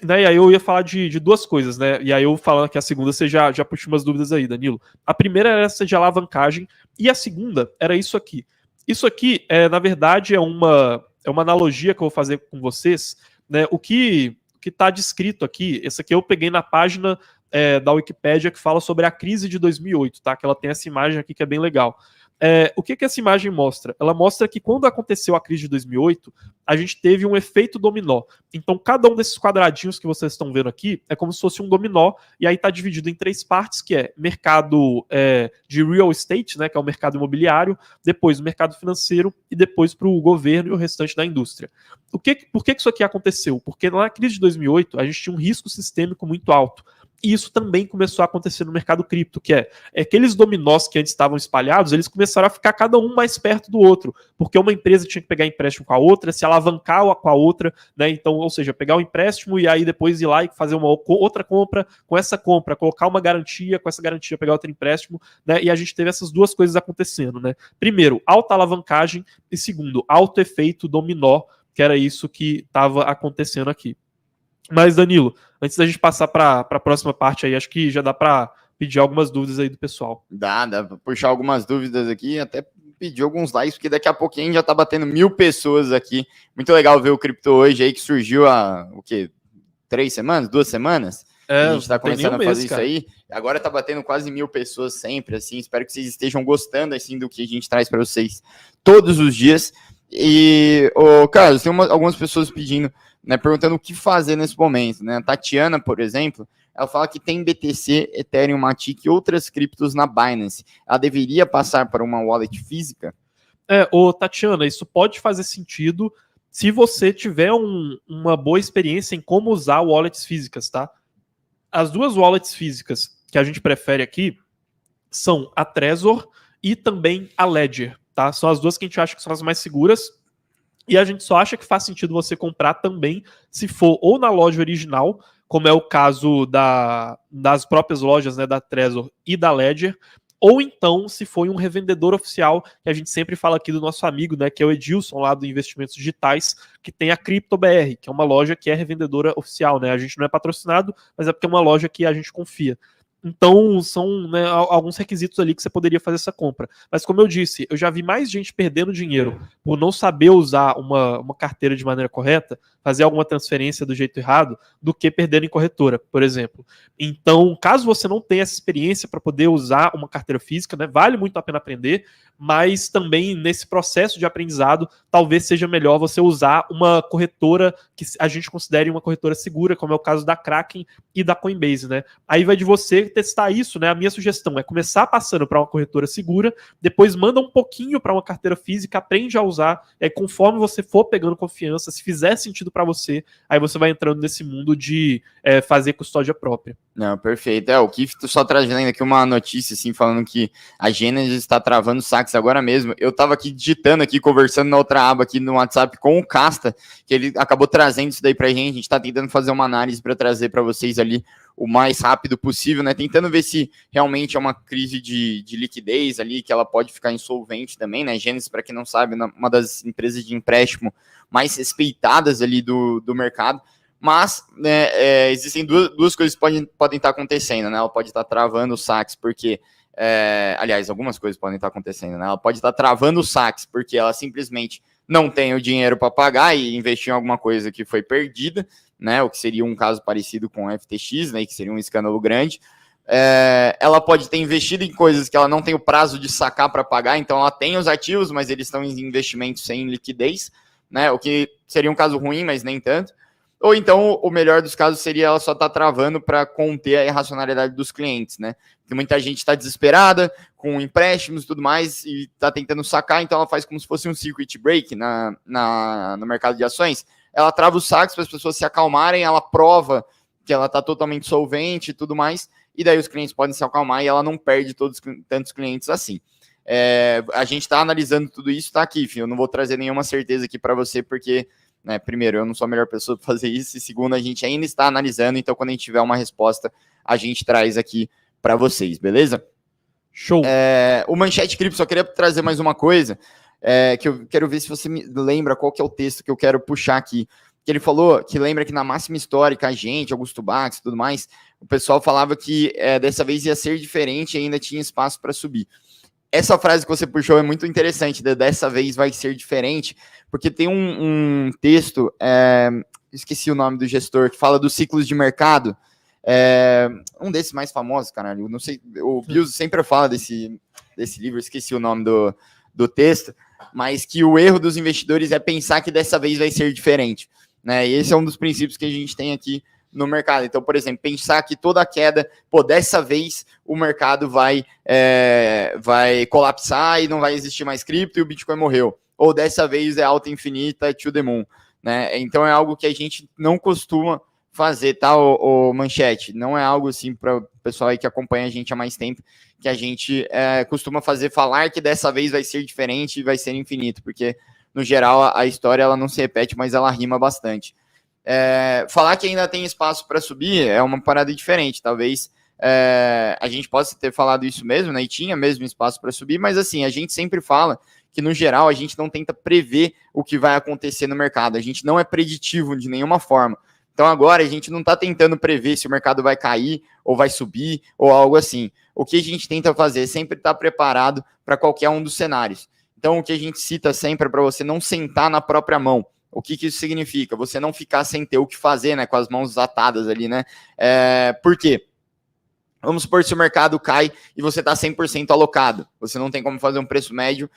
Speaker 1: Né, e aí eu ia falar de duas coisas, né? E aí eu falando que a segunda, você já puxou umas dúvidas aí, Danilo. A primeira era essa de alavancagem, e a segunda era isso aqui. Isso aqui, na verdade, é uma analogia que eu vou fazer com vocês, né? O que está descrito aqui, esse aqui eu peguei na página da Wikipédia que fala sobre a crise de 2008, tá? Que ela tem essa imagem aqui que é bem legal. O que essa imagem mostra? Ela mostra que quando aconteceu a crise de 2008, a gente teve um efeito dominó. Então, cada um desses quadradinhos que vocês estão vendo aqui é como se fosse um dominó, e aí está dividido em 3 partes, que é mercado de real estate, né, que é o mercado imobiliário, depois o mercado financeiro e depois para o governo e o restante da indústria. Por que isso aqui aconteceu? Porque na crise de 2008, a gente tinha um risco sistêmico muito alto. E isso também começou a acontecer no mercado cripto, que é aqueles dominós que antes estavam espalhados, eles começaram a ficar cada um mais perto do outro, porque uma empresa tinha que pegar empréstimo com a outra, se alavancar com a outra, né? Então, ou seja, pegar o empréstimo e aí depois ir lá e fazer uma outra compra com essa compra, colocar uma garantia, com essa garantia pegar outro empréstimo, né? E a gente teve essas duas coisas acontecendo, né? Primeiro, alta alavancagem, e segundo, alto efeito dominó, que era isso que estava acontecendo aqui. Mas, Danilo, antes da gente passar para a próxima parte aí, acho que já dá para pedir algumas dúvidas aí do pessoal.
Speaker 2: Dá para puxar algumas dúvidas aqui, até pedir alguns likes, porque daqui a pouquinho já tá batendo 1000 pessoas aqui. Muito legal ver o Cripto hoje aí, que surgiu há, 3 semanas? 2 semanas? A gente tá começando a fazer isso aí. Agora tá batendo quase 1000 pessoas sempre, assim. Espero que vocês estejam gostando, assim, do que a gente traz para vocês todos os dias. E, Carlos, tem algumas pessoas pedindo, né, perguntando o que fazer nesse momento, né? A Tatiana, por exemplo, ela fala que tem BTC, Ethereum, Matic e outras criptos na Binance. Ela deveria passar para uma wallet física?
Speaker 1: Tatiana, isso pode fazer sentido se você tiver uma boa experiência em como usar wallets físicas, tá? As duas wallets físicas que a gente prefere aqui são a Trezor e também a Ledger, tá? São as duas que a gente acha que são as mais seguras. E a gente só acha que faz sentido você comprar também se for ou na loja original, como é o caso das próprias lojas, né, da Trezor e da Ledger, ou então se for em um revendedor oficial, que a gente sempre fala aqui do nosso amigo, né, que é o Edilson, lá do Investimentos Digitais, que tem a CryptoBR, que é uma loja que é revendedora oficial, né? A gente não é patrocinado, mas é porque é uma loja que a gente confia. Então, são, né, alguns requisitos ali que você poderia fazer essa compra. Mas, como eu disse, eu já vi mais gente perdendo dinheiro por não saber usar uma carteira de maneira correta, fazer alguma transferência do jeito errado, do que perdendo em corretora, por exemplo. Então, caso você não tenha essa experiência para poder usar uma carteira física, né, vale muito a pena aprender, mas também nesse processo de aprendizado, talvez seja melhor você usar uma corretora que a gente considere uma corretora segura, como é o caso da Kraken e da Coinbase, né? Aí vai de você testar isso, né? A minha sugestão é começar passando para uma corretora segura, depois manda um pouquinho para uma carteira física, aprende a usar, e aí conforme você for pegando confiança, se fizer sentido para você, aí você vai entrando nesse mundo de fazer custódia própria.
Speaker 2: Não, perfeito. O Kif só trazendo aqui uma notícia, assim, falando que a Gênesis está travando saques agora mesmo. Eu estava aqui digitando aqui, conversando na outra aba aqui no WhatsApp com o Casta, que ele acabou trazendo isso daí pra gente. A gente está tentando fazer uma análise para trazer para vocês ali o mais rápido possível, né? Tentando ver se realmente é uma crise de liquidez ali, que ela pode ficar insolvente também, né? Gênesis, para quem não sabe, é uma das empresas de empréstimo mais respeitadas ali do mercado. Mas, né, existem duas coisas que podem estar acontecendo, né? Ela pode estar travando os saques, porque... aliás, algumas coisas podem estar acontecendo, né? Ela pode estar travando os saques, porque ela simplesmente não tem o dinheiro para pagar e investir em alguma coisa que foi perdida, né? O que seria um caso parecido com o FTX, né? Que seria um escândalo grande. Ela pode ter investido em coisas que ela não tem o prazo de sacar para pagar, então ela tem os ativos, mas eles estão em investimentos sem liquidez, né? O que seria um caso ruim, mas nem tanto. Ou então, o melhor dos casos seria ela só estar travando para conter a irracionalidade dos clientes, né? Porque muita gente está desesperada, com empréstimos e tudo mais, e está tentando sacar, então ela faz como se fosse um circuit break no mercado de ações. Ela trava os saques para as pessoas se acalmarem, ela prova que ela está totalmente solvente e tudo mais, e daí os clientes podem se acalmar e ela não perde tantos clientes assim. A gente está analisando tudo isso, tá aqui, filho. Eu não vou trazer nenhuma certeza aqui para você, porque, né, primeiro, eu não sou a melhor pessoa para fazer isso, e segundo, a gente ainda está analisando, então quando a gente tiver uma resposta, a gente traz aqui para vocês, beleza?
Speaker 1: Show!
Speaker 2: O Manchete Cripto, só queria trazer mais uma coisa, que eu quero ver se você me lembra qual que é o texto que eu quero puxar aqui. Que ele falou que lembra que na máxima histórica, a gente, Augusto Bax e tudo mais, o pessoal falava que dessa vez ia ser diferente e ainda tinha espaço para subir. Essa frase que você puxou é muito interessante, dessa vez vai ser diferente, porque tem um texto, esqueci o nome do gestor, que fala dos ciclos de mercado, um desses mais famosos, caralho, não sei, o Bills sempre fala desse livro, esqueci o nome do texto, mas que o erro dos investidores é pensar que dessa vez vai ser diferente, né? E esse é um dos princípios que a gente tem aqui no mercado. Então, por exemplo, pensar que toda queda, dessa vez o mercado vai colapsar e não vai existir mais cripto e o Bitcoin morreu. Ou dessa vez é alta infinita to the moon, né? Então é algo que a gente não costuma fazer, tá, o Manchete? Não é algo assim para o pessoal aí que acompanha a gente há mais tempo, que a gente costuma falar que dessa vez vai ser diferente e vai ser infinito, porque no geral a história ela não se repete, mas ela rima bastante. Falar que ainda tem espaço para subir é uma parada diferente. Talvez a gente possa ter falado isso mesmo, né? E tinha mesmo espaço para subir, mas assim, a gente sempre fala que no geral a gente não tenta prever o que vai acontecer no mercado. A gente não é preditivo de nenhuma forma. Então agora a gente não está tentando prever se o mercado vai cair ou vai subir ou algo assim. O que a gente tenta fazer é sempre estar preparado para qualquer um dos cenários. Então o que a gente cita sempre é para você não sentar na própria mão. O que isso significa? Você não ficar sem ter o que fazer, né? Com as mãos atadas ali, né? Por quê? Vamos supor se o mercado cai e você está 100% alocado. Você não tem como fazer um preço médio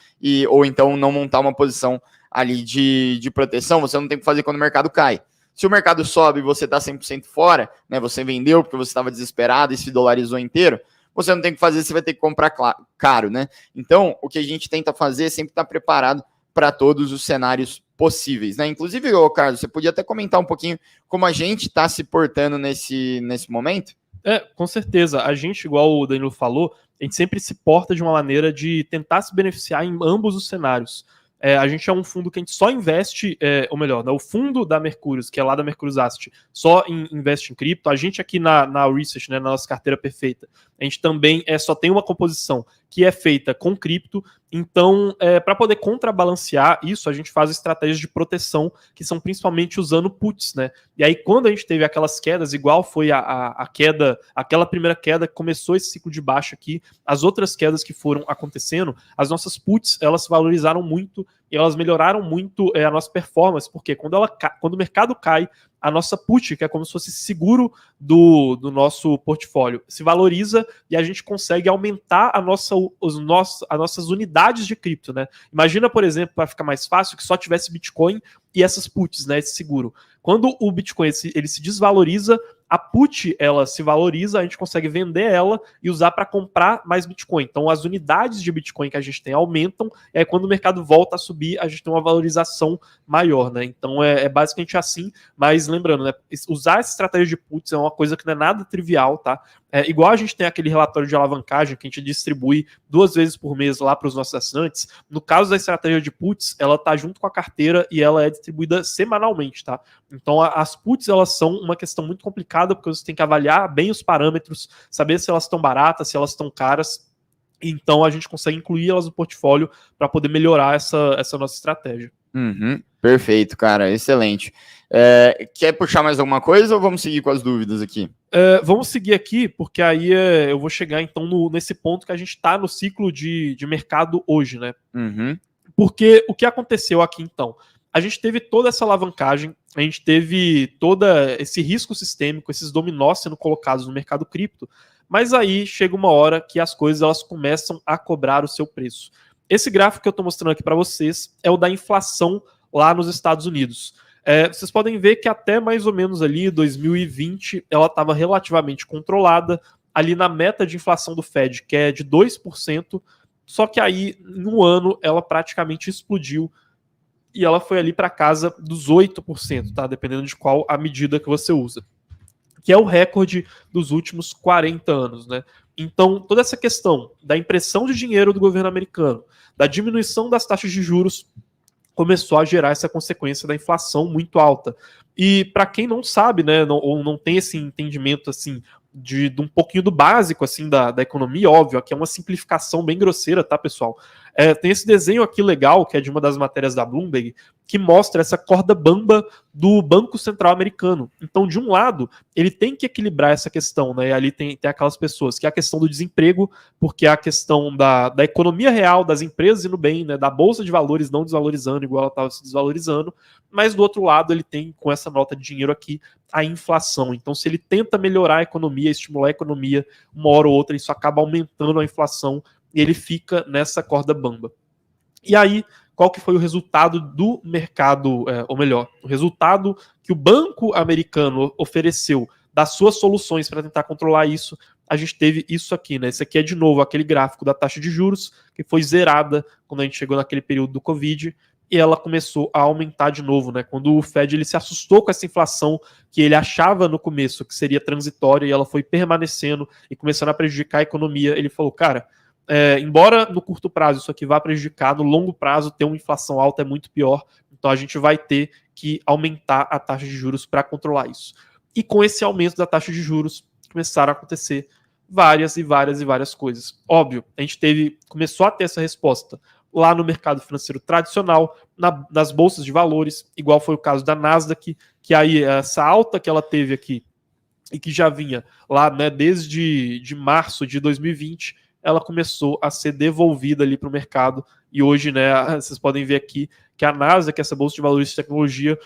Speaker 2: ou então não montar uma posição ali de proteção. Você não tem o que fazer quando o mercado cai. Se o mercado sobe e você está 100% fora, né? Você vendeu porque você estava desesperado e se dolarizou inteiro. Você não tem o que fazer, você vai ter que comprar caro, né? Então, o que a gente tenta fazer é sempre estar preparado para todos os cenários possíveis, né? Inclusive, Carlos, você podia até comentar um pouquinho como a gente está se portando nesse momento?
Speaker 1: Com certeza. A gente, igual o Danilo falou, a gente sempre se porta de uma maneira de tentar se beneficiar em ambos os cenários. A gente é um fundo que a gente só investe, ou melhor, né, o fundo da Mercúrios, que é lá da Mercúrios Asset, só investe em cripto. A gente aqui na Research, né, na nossa carteira perfeita, a gente também só tem uma composição que é feita com cripto. Então, para poder contrabalancear isso, a gente faz estratégias de proteção, que são principalmente usando puts, né? E aí, quando a gente teve aquelas quedas, igual foi a queda, aquela primeira queda que começou esse ciclo de baixa aqui, as outras quedas que foram acontecendo, as nossas puts, elas se valorizaram muito e elas melhoraram muito a nossa performance, porque quando o mercado cai, a nossa put, que é como se fosse seguro do nosso portfólio, se valoriza e a gente consegue aumentar as nossas unidades de cripto, né? Imagina, por exemplo, para ficar mais fácil, que só tivesse Bitcoin e essas puts, né? Esse seguro. Quando o Bitcoin ele se desvaloriza, a put ela se valoriza, a gente consegue vender ela e usar para comprar mais Bitcoin. Então as unidades de Bitcoin que a gente tem aumentam, e aí quando o mercado volta a subir, a gente tem uma valorização maior, né? Então é basicamente assim, mas lembrando, né? Usar essa estratégia de puts é uma coisa que não é nada trivial, tá? Igual a gente tem aquele relatório de alavancagem que a gente distribui 2 vezes por mês lá para os nossos assinantes. No caso da estratégia de puts, ela tá junto com a carteira e ela é distribuída semanalmente, tá? Então as puts, elas são uma questão muito complicada, porque você tem que avaliar bem os parâmetros, saber se elas estão baratas, se elas estão caras. Então a gente consegue incluir elas no portfólio para poder melhorar essa nossa estratégia.
Speaker 2: Perfeito, cara, excelente. Quer puxar mais alguma coisa ou vamos seguir com as dúvidas aqui?
Speaker 1: Vamos seguir aqui, porque aí eu vou chegar então nesse ponto que a gente está no ciclo de mercado hoje, né? Porque o que aconteceu aqui então? A gente teve toda essa alavancagem, a gente teve todo esse risco sistêmico, esses dominós sendo colocados no mercado cripto, mas aí chega uma hora que as coisas elas começam a cobrar o seu preço. Esse gráfico que eu estou mostrando aqui para vocês é o da inflação lá nos Estados Unidos. Vocês podem ver que até mais ou menos ali 2020 ela estava relativamente controlada, ali na meta de inflação do Fed, que é de 2%, só que aí, em um ano, ela praticamente explodiu e ela foi ali para casa dos 8%, tá? Dependendo de qual a medida que você usa. O que é o recorde dos últimos 40 anos, né? Então, toda essa questão da impressão de dinheiro do governo americano, da diminuição das taxas de juros, começou a gerar essa consequência da inflação muito alta. E para quem não sabe, né, ou não tem esse entendimento assim de um pouquinho do básico assim da economia, óbvio, aqui é uma simplificação bem grosseira, tá, pessoal? Tem esse desenho aqui legal, que é de uma das matérias da Bloomberg, que mostra essa corda bamba do Banco Central americano. Então, de um lado, ele tem que equilibrar essa questão, né? E ali tem aquelas pessoas, que é a questão do desemprego, porque é a questão da economia real, das empresas indo bem, né? Da bolsa de valores não desvalorizando igual ela estava se desvalorizando, mas do outro lado ele tem, com essa nota de dinheiro aqui, a inflação. Então, se ele tenta melhorar a economia, estimular a economia, uma hora ou outra, isso acaba aumentando a inflação e ele fica nessa corda bamba. E aí, qual que foi o resultado do mercado, ou melhor, o resultado que o banco americano ofereceu das suas soluções para tentar controlar isso? A gente teve isso aqui, né? Esse aqui é, de novo, aquele gráfico da taxa de juros, que foi zerada quando a gente chegou naquele período do Covid, e ela começou a aumentar de novo, né? Quando o Fed ele se assustou com essa inflação que ele achava no começo que seria transitória, e ela foi permanecendo e começando a prejudicar a economia, ele falou, cara, embora no curto prazo isso aqui vá prejudicar, no longo prazo ter uma inflação alta é muito pior, então a gente vai ter que aumentar a taxa de juros para controlar isso. E com esse aumento da taxa de juros, começaram a acontecer várias coisas. Óbvio, a gente começou a ter essa resposta lá no mercado financeiro tradicional, nas bolsas de valores, igual foi o caso da Nasdaq, que aí essa alta que ela teve aqui, e que já vinha lá, né, desde março de 2020, ela começou a ser devolvida ali para o mercado, e hoje, né, vocês podem ver aqui que a Nasdaq, essa bolsa de valores de tecnologia,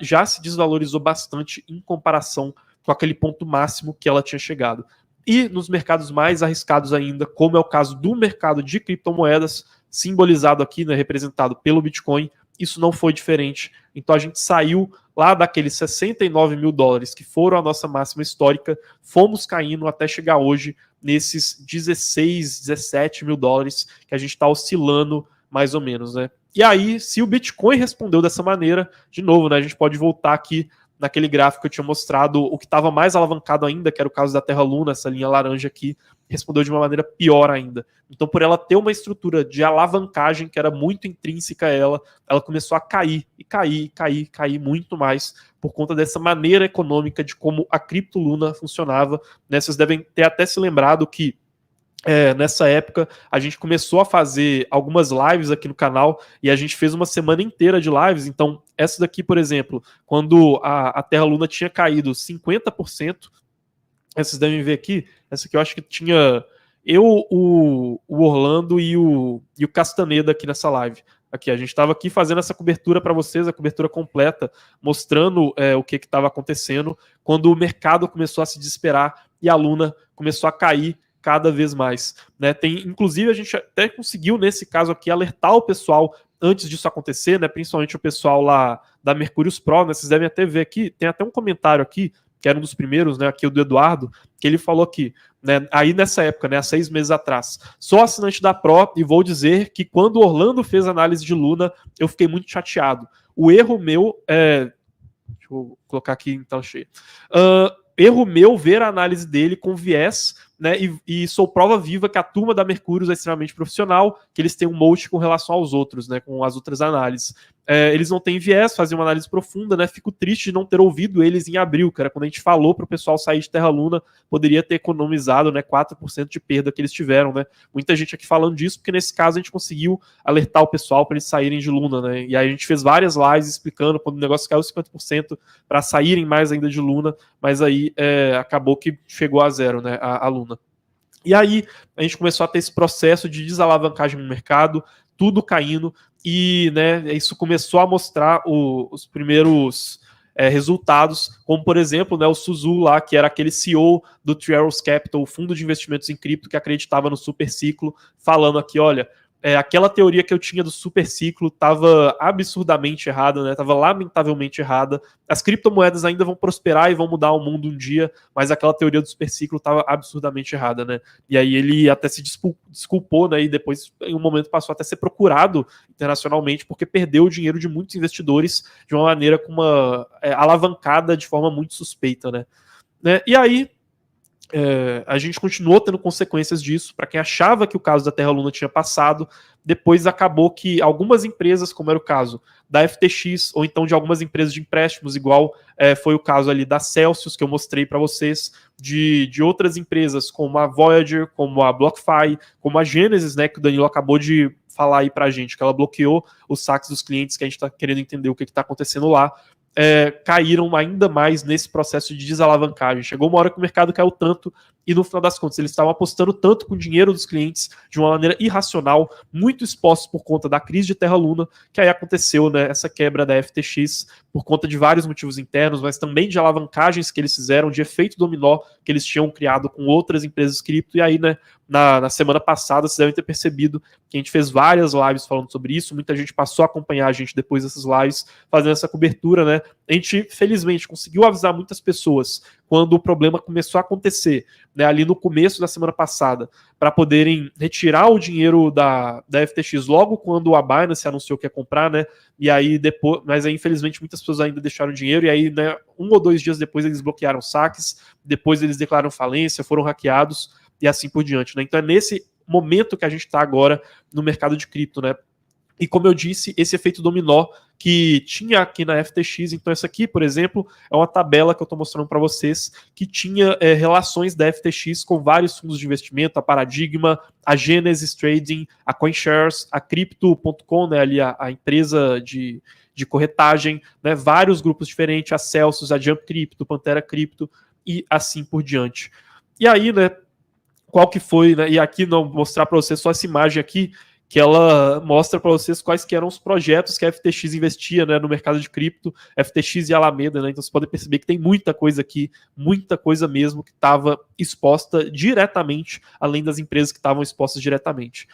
Speaker 1: já se desvalorizou bastante em comparação com aquele ponto máximo que ela tinha chegado. E nos mercados mais arriscados ainda, como é o caso do mercado de criptomoedas, simbolizado aqui, né, representado pelo Bitcoin, isso não foi diferente. Então a gente saiu lá daqueles 69 mil dólares, que foram a nossa máxima histórica, fomos caindo até chegar hoje nesses 16, 17 mil dólares, que a gente está oscilando mais ou menos, né? E aí, se o Bitcoin respondeu dessa maneira, de novo, né, a gente pode voltar aqui naquele gráfico que eu tinha mostrado, o que estava mais alavancado ainda, que era o caso da Terra Luna, essa linha laranja aqui, respondeu de uma maneira pior ainda. Então, por ela ter uma estrutura de alavancagem que era muito intrínseca a ela, ela começou a cair muito mais por conta dessa maneira econômica de como a criptoluna funcionava, né? Vocês devem ter até se lembrado que nessa época a gente começou a fazer algumas lives aqui no canal e a gente fez uma semana inteira de lives. Então essa daqui, por exemplo, quando a Terra Luna tinha caído 50%, vocês devem ver aqui, essa aqui eu acho que tinha eu, o Orlando e o Castaneda aqui nessa live. Aqui, a gente estava aqui fazendo essa cobertura para vocês, a cobertura completa, mostrando o que estava acontecendo, quando o mercado começou a se desesperar e a Luna começou a cair cada vez mais, né? Inclusive, a gente até conseguiu, nesse caso aqui, alertar o pessoal antes disso acontecer, né? Principalmente o pessoal lá da Mercúrios Pro, né? Vocês devem até ver aqui, tem até um comentário aqui, que era um dos primeiros, né? Aqui o do Eduardo, que ele falou aqui, né? Aí nessa época, né? Há 6 meses atrás, sou assinante da Pro e vou dizer que quando o Orlando fez análise de Luna, eu fiquei muito chateado. O erro meu deixa eu colocar aqui em tela cheia. Erro meu ver a análise dele com viés, né, e sou prova viva que a turma da Mercúrios é extremamente profissional, que eles têm um moat com relação aos outros, né, com as outras análises. Eles não têm viés, fazem uma análise profunda, né, fico triste de não ter ouvido eles em abril, cara, quando a gente falou para o pessoal sair de Terra Luna, poderia ter economizado, né, 4% de perda que eles tiveram, né, muita gente aqui falando disso, porque nesse caso a gente conseguiu alertar o pessoal para eles saírem de Luna, né, e aí a gente fez várias lives explicando quando o negócio caiu 50% para saírem mais ainda de Luna, mas aí acabou que chegou a zero, né, a Luna. E aí a gente começou a ter esse processo de desalavancagem no mercado, tudo caindo, e, né, isso começou a mostrar os primeiros resultados, como por exemplo, né, o Suzu lá, que era aquele CEO do Three Arrows Capital, o fundo de investimentos em cripto que acreditava no super ciclo, falando aqui, olha, aquela teoria que eu tinha do super ciclo estava absurdamente errada, né? Estava lamentavelmente errada. As criptomoedas ainda vão prosperar e vão mudar o mundo um dia, mas aquela teoria do super ciclo estava absurdamente errada, né? E aí ele até se desculpou, né? E depois, em um momento, passou até a ser procurado internacionalmente porque perdeu o dinheiro de muitos investidores de uma maneira com uma alavancada de forma muito suspeita, né? né? E aí a gente continuou tendo consequências disso. Para quem achava que o caso da Terra Luna tinha passado, depois acabou que algumas empresas, como era o caso da FTX, ou então de algumas empresas de empréstimos, igual foi o caso ali da Celsius, que eu mostrei para vocês, de outras empresas como a Voyager, como a BlockFi, como a Genesis, né, que o Danilo acabou de falar aí para a gente, que ela bloqueou os saques dos clientes, que a gente está querendo entender o que está acontecendo lá. Caíram ainda mais nesse processo de desalavancagem. Chegou uma hora que o mercado caiu tanto e, no final das contas, eles estavam apostando tanto com o dinheiro dos clientes de uma maneira irracional, muito expostos por conta da crise de Terra Luna, que aí aconteceu, né, essa quebra da FTX por conta de vários motivos internos, mas também de alavancagens que eles fizeram, de efeito dominó que eles tinham criado com outras empresas cripto. E aí, né, na semana passada, vocês devem ter percebido que a gente fez várias lives falando sobre isso, muita gente passou a acompanhar a gente depois dessas lives, fazendo essa cobertura, né? A gente, felizmente, conseguiu avisar muitas pessoas quando o problema começou a acontecer, né, ali no começo da semana passada, para poderem retirar o dinheiro da FTX logo quando a Binance anunciou que ia comprar, né? E aí depois, mas aí, infelizmente, muitas pessoas ainda deixaram dinheiro, e aí, né, 1 ou 2 dias depois eles bloquearam saques, depois eles declararam falência, foram hackeados e assim por diante, né? Então é nesse momento que a gente está agora no mercado de cripto, né? E como eu disse, esse efeito dominó que tinha aqui na FTX, então essa aqui, por exemplo, é uma tabela que eu estou mostrando para vocês, que tinha relações da FTX com vários fundos de investimento, a Paradigma, a Genesis Trading, a CoinShares, a Crypto.com, né, ali a empresa de corretagem, né, vários grupos diferentes, a Celsius, a Jump Crypto, Pantera Crypto e assim por diante. E aí, né, qual que foi, né, e aqui não mostrar para vocês só essa imagem aqui, que ela mostra para vocês quais que eram os projetos que a FTX investia, né, no mercado de cripto, FTX e Alameda, né? Então vocês podem perceber que tem muita coisa aqui, muita coisa mesmo que estava exposta diretamente, além das empresas que estavam expostas diretamente.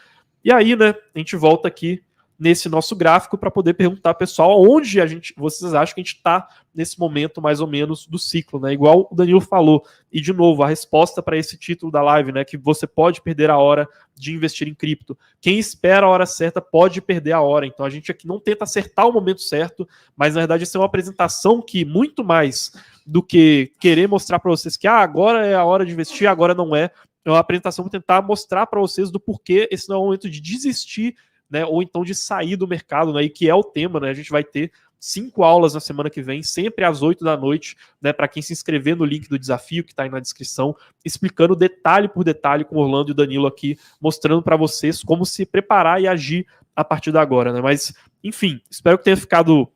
Speaker 1: E aí, né, a gente volta aqui nesse nosso gráfico para poder perguntar, pessoal, onde vocês acham que a gente está nesse momento mais ou menos do ciclo, né? Igual o Danilo falou. E de novo, a resposta para esse título da live, né, que você pode perder a hora de investir em cripto. Quem espera a hora certa pode perder a hora. Então a gente aqui não tenta acertar o momento certo, mas na verdade isso é uma apresentação que muito mais do que querer mostrar para vocês que agora é a hora de investir, agora não é. É uma apresentação para tentar mostrar para vocês do porquê esse não é o momento de desistir, né, ou então de sair do mercado, né, e que é o tema, né, a gente vai ter 5 aulas na semana que vem, sempre às 8 da noite, né, para quem se inscrever no link do desafio que está aí na descrição, explicando detalhe por detalhe com o Orlando e o Danilo aqui, mostrando para vocês como se preparar e agir a partir de agora, né, mas, enfim, espero que tenha ficado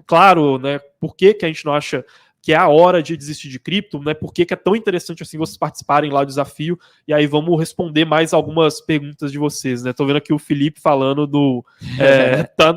Speaker 1: claro, né, por que a gente não acha que é a hora de desistir de cripto, né? Por que é tão interessante assim vocês participarem lá do desafio? E aí vamos responder mais algumas perguntas de vocês, né? Tô vendo aqui o Felipe falando do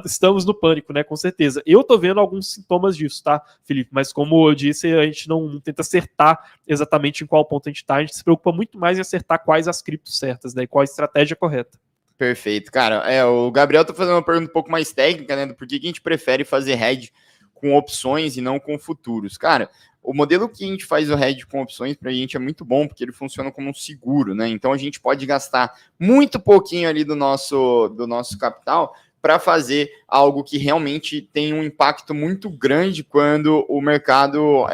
Speaker 1: estamos no pânico, né? Com certeza. Eu tô vendo alguns sintomas disso, tá, Felipe? Mas como eu disse, a gente não tenta acertar exatamente em qual ponto a gente tá. A gente se preocupa muito mais em acertar quais as criptos certas, né? E qual a estratégia correta.
Speaker 2: Perfeito, cara. O Gabriel tá fazendo uma pergunta um pouco mais técnica, né? Do porquê que a gente prefere fazer hedge com opções e não com futuros. Cara, o modelo que a gente faz o hedge com opções pra gente é muito bom, porque ele funciona como um seguro, né? Então a gente pode gastar muito pouquinho ali do nosso capital para fazer algo que realmente tem um impacto muito grande quando o mercado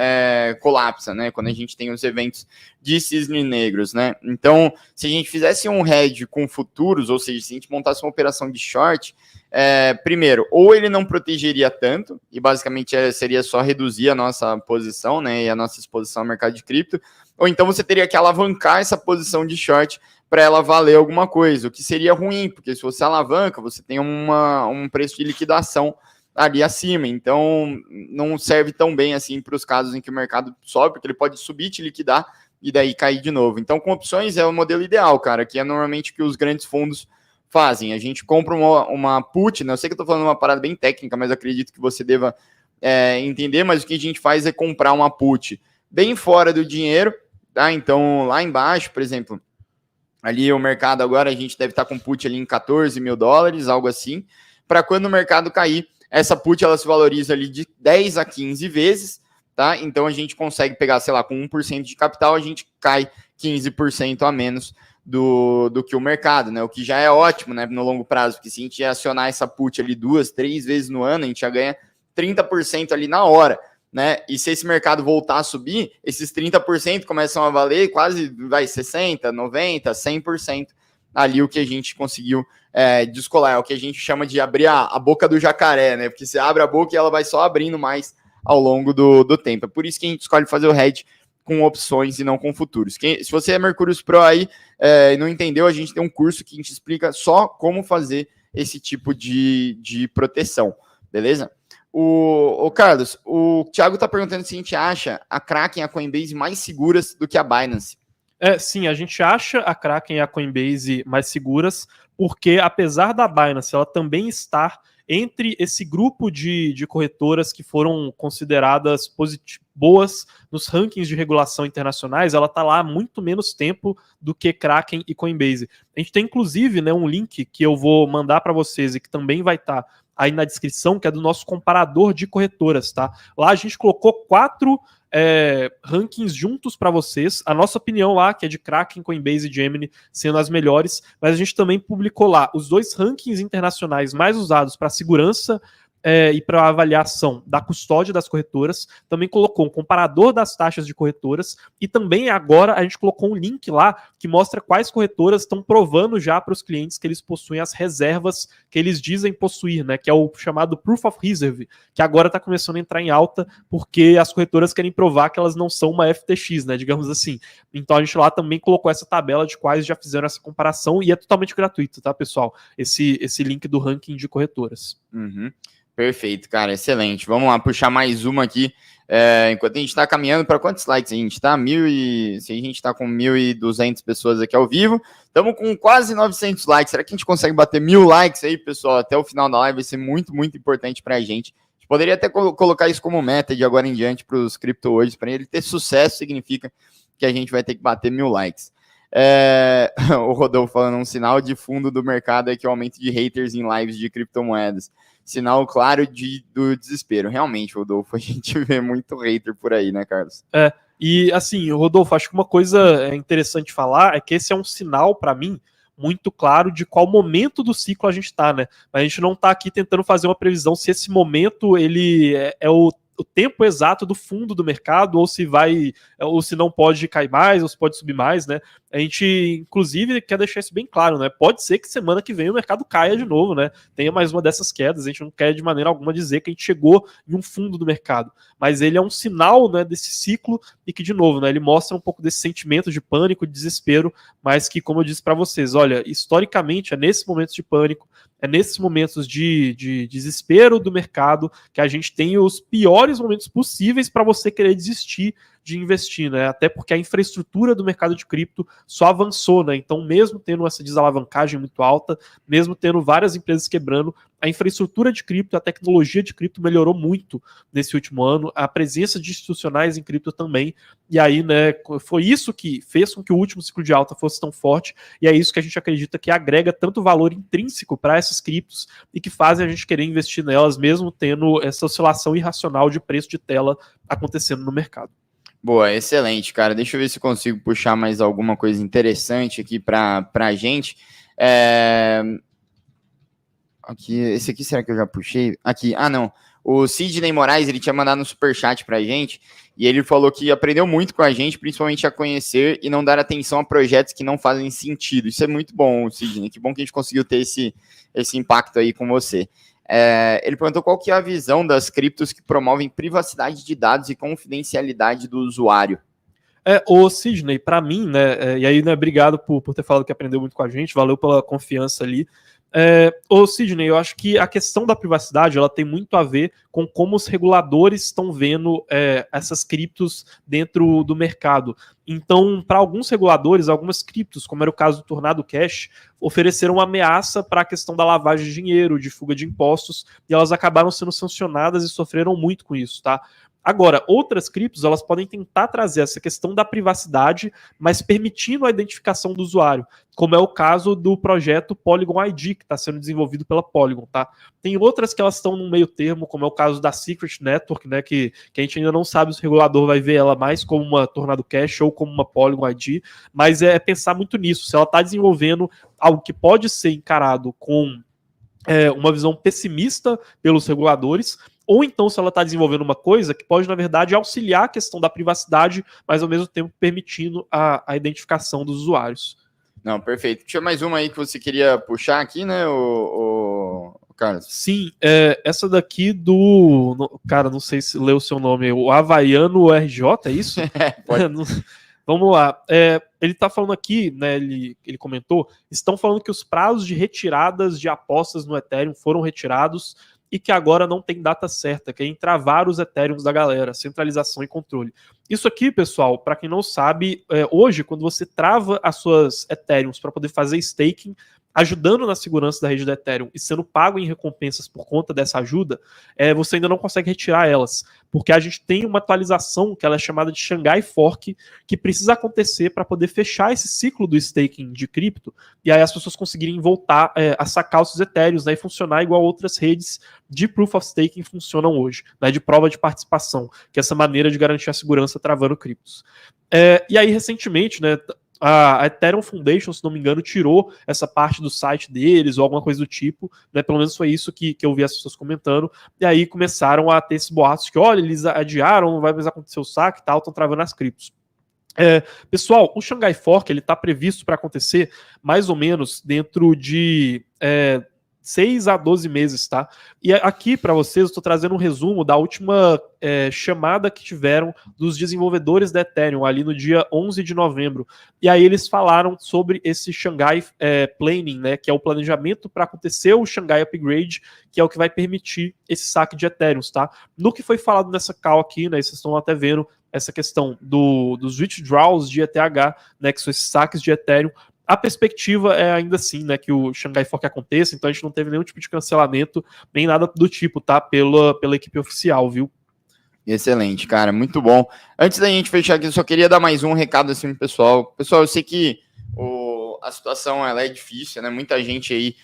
Speaker 2: colapsa, né? Quando a gente tem os eventos de cisne negros, né? Então, se a gente fizesse um hedge com futuros, ou seja, se a gente montasse uma operação de short, primeiro, ou ele não protegeria tanto, e basicamente seria só reduzir a nossa posição, né? E a nossa exposição ao mercado de cripto, ou então você teria que alavancar essa posição de short para ela valer alguma coisa, o que seria ruim, porque se você alavanca, você tem um preço de liquidação ali acima, então não serve tão bem assim para os casos em que o mercado sobe, porque ele pode subir, te liquidar e daí cair de novo. Então, com opções é o modelo ideal, cara, que é normalmente o que os grandes fundos fazem. A gente compra uma put, né? Eu sei que eu tô falando uma parada bem técnica, mas acredito que você deva entender, mas o que a gente faz é comprar uma put bem fora do dinheiro, tá? Então, lá embaixo, por exemplo, ali o mercado agora, a gente deve estar com put ali em 14 mil dólares, algo assim, para quando o mercado cair, essa put ela se valoriza ali de 10 a 15 vezes, tá? Então a gente consegue pegar, sei lá, com 1% de capital, a gente cai 15% a menos do que o mercado, né? O que já é ótimo, né, no longo prazo, porque se a gente acionar essa put ali 2, 3 vezes no ano, a gente já ganha 30% ali na hora. né? E se esse mercado voltar a subir, esses 30% começam a valer quase 60%, 90%, 100% ali o que a gente conseguiu descolar. É o que a gente chama de abrir a boca do jacaré, né? Porque você abre a boca e ela vai só abrindo mais ao longo do tempo. É por isso que a gente escolhe fazer o hedge com opções e não com futuros. Se você é Mercúrios Pro aí e não entendeu, a gente tem um curso que a gente explica só como fazer esse tipo de proteção, beleza? O Carlos, o Thiago está perguntando se a gente acha a Kraken e a Coinbase mais seguras do que a Binance.
Speaker 1: Sim, a gente acha a Kraken e a Coinbase mais seguras, porque apesar da Binance ela também estar entre esse grupo de corretoras que foram consideradas boas nos rankings de regulação internacionais, ela está lá há muito menos tempo do que Kraken e Coinbase. A gente tem inclusive, né, um link que eu vou mandar para vocês e que também vai estar aí na descrição, que é do nosso comparador de corretoras, tá? Lá a gente colocou 4 rankings juntos para vocês. A nossa opinião lá, que é de Kraken, Coinbase e Gemini, sendo as melhores, mas a gente também publicou lá os 2 rankings internacionais mais usados para segurança e para avaliação da custódia das corretoras. Também colocou um comparador das taxas de corretoras e também agora a gente colocou um link lá que mostra quais corretoras estão provando já para os clientes que eles possuem as reservas que eles dizem possuir, né? Que é o chamado Proof of Reserve, que agora está começando a entrar em alta porque as corretoras querem provar que elas não são uma FTX, né? Digamos assim. Então a gente lá também colocou essa tabela de quais já fizeram essa comparação e é totalmente gratuito, tá, pessoal? Esse link do ranking de corretoras.
Speaker 2: Uhum. Perfeito, cara, excelente. Vamos lá, puxar mais uma aqui. Enquanto a gente está caminhando, para quantos likes a gente está? Se a gente está com 1.200 pessoas aqui ao vivo, estamos com quase 900 likes. Será que a gente consegue bater 1.000 likes aí, pessoal? Até o final da live vai ser muito, muito importante para a gente. A gente poderia até colocar isso como meta de agora em diante para os Crypto hoje. Para ele ter sucesso, significa que a gente vai ter que bater 1.000 likes. O Rodolfo falando, um sinal de fundo do mercado é que o aumento de haters em lives de criptomoedas. Sinal claro do desespero. Realmente, Rodolfo, a gente vê muito hater por aí, né, Carlos?
Speaker 1: E assim, Rodolfo, acho que uma coisa interessante falar é que esse é um sinal, para mim, muito claro de qual momento do ciclo a gente está, né? Mas a gente não está aqui tentando fazer uma previsão se esse momento ele é o tempo exato do fundo do mercado, ou se não pode cair mais, ou se pode subir mais, né? A gente, inclusive, quer deixar isso bem claro, né? Pode ser que semana que vem o mercado caia de novo, né? Tenha mais uma dessas quedas. A gente não quer de maneira alguma dizer que a gente chegou em um fundo do mercado, mas ele é um sinal, né, desse ciclo e que, de novo, né, ele mostra um pouco desse sentimento de pânico, de desespero, mas que, como eu disse para vocês, olha, historicamente é nesses momentos de pânico, é nesses momentos de desespero do mercado que a gente tem os piores momentos possíveis para você querer desistir de investir, né? Até porque a infraestrutura do mercado de cripto só avançou, né? Então, mesmo tendo essa desalavancagem muito alta, mesmo tendo várias empresas quebrando, a infraestrutura de cripto, a tecnologia de cripto melhorou muito nesse último ano, a presença de institucionais em cripto também, e aí, né, foi isso que fez com que o último ciclo de alta fosse tão forte, e é isso que a gente acredita que agrega tanto valor intrínseco para essas criptos e que fazem a gente querer investir nelas, mesmo tendo essa oscilação irracional de preço de tela acontecendo no mercado.
Speaker 2: Boa, excelente, cara. Deixa eu ver se eu consigo puxar mais alguma coisa interessante aqui para a gente. Aqui, esse aqui, será que eu já puxei? Aqui, não. O Sidney Moraes, ele tinha mandado um superchat pra gente, e ele falou que aprendeu muito com a gente, principalmente a conhecer e não dar atenção a projetos que não fazem sentido. Isso é muito bom, Sidney. Que bom que a gente conseguiu ter esse impacto aí com você. Ele perguntou qual que é a visão das criptos que promovem privacidade de dados e confidencialidade do usuário.
Speaker 1: O Sidney, para mim, né, e aí, né, obrigado por ter falado que aprendeu muito com a gente, valeu pela confiança ali. O Sidney, eu acho que a questão da privacidade ela tem muito a ver com como os reguladores estão vendo essas criptos dentro do mercado. Então, para alguns reguladores, algumas criptos, como era o caso do Tornado Cash, ofereceram uma ameaça para a questão da lavagem de dinheiro, de fuga de impostos, e elas acabaram sendo sancionadas e sofreram muito com isso, tá? Agora, outras criptos, elas podem tentar trazer essa questão da privacidade, mas permitindo a identificação do usuário, como é o caso do projeto Polygon ID, que está sendo desenvolvido pela Polygon, tá? Tem outras que elas estão no meio termo, como é o caso da Secret Network, né, que a gente ainda não sabe se o regulador vai ver ela mais como uma Tornado Cash ou como uma Polygon ID, mas é pensar muito nisso, se ela está desenvolvendo algo que pode ser encarado com uma visão pessimista pelos reguladores, ou então se ela está desenvolvendo uma coisa que pode, na verdade, auxiliar a questão da privacidade, mas ao mesmo tempo permitindo a identificação dos usuários.
Speaker 2: Não, perfeito. Tinha mais uma aí que você queria puxar aqui, né, o Carlos?
Speaker 1: Sim, essa daqui cara, não sei se leu o seu nome, o Havaiano RJ, é isso?
Speaker 2: Pode.
Speaker 1: Vamos lá. Ele está falando aqui, né? Ele comentou, estão falando que os prazos de retiradas de apostas no Ethereum foram retirados e que agora não tem data certa, querem travar os Ethereums da galera, centralização e controle. Isso aqui, pessoal, para quem não sabe, hoje, quando você trava as suas Ethereums para poder fazer staking, ajudando na segurança da rede do Ethereum e sendo pago em recompensas por conta dessa ajuda, você ainda não consegue retirar elas, porque a gente tem uma atualização que ela é chamada de Shanghai Fork, que precisa acontecer para poder fechar esse ciclo do staking de cripto, e aí as pessoas conseguirem voltar a sacar os seus Ethereums, né, e funcionar igual outras redes de Proof of Staking funcionam hoje, né, de prova de participação, que é essa maneira de garantir a segurança travando criptos. E aí, recentemente, né, a Ethereum Foundation, se não me engano, tirou essa parte do site deles ou alguma coisa do tipo, né? Pelo menos foi isso que eu vi as pessoas comentando. E aí começaram a ter esses boatos que, olha, eles adiaram, não vai mais acontecer o saque e tal, estão travando as criptos. Pessoal, o Shanghai Fork ele está previsto para acontecer mais ou menos dentro de 6 a 12 meses, tá? E aqui para vocês eu estou trazendo um resumo da última chamada que tiveram dos desenvolvedores da Ethereum ali no dia 11 de novembro. E aí eles falaram sobre esse Shanghai Planning, né? Que é o planejamento para acontecer o Shanghai Upgrade, que é o que vai permitir esse saque de Ethereum, tá? No que foi falado nessa call aqui, né? Vocês estão até vendo essa questão dos withdrawals de ETH, né? Que são esses saques de Ethereum. A perspectiva é ainda assim, né, que o Shanghai Fork aconteça, então a gente não teve nenhum tipo de cancelamento, nem nada do tipo, tá? Pela equipe oficial, viu?
Speaker 2: Excelente, cara, muito bom. Antes da gente fechar aqui, eu só queria dar mais um recado assim pro pessoal. Pessoal, eu sei que a situação ela é difícil, né? Muita gente aí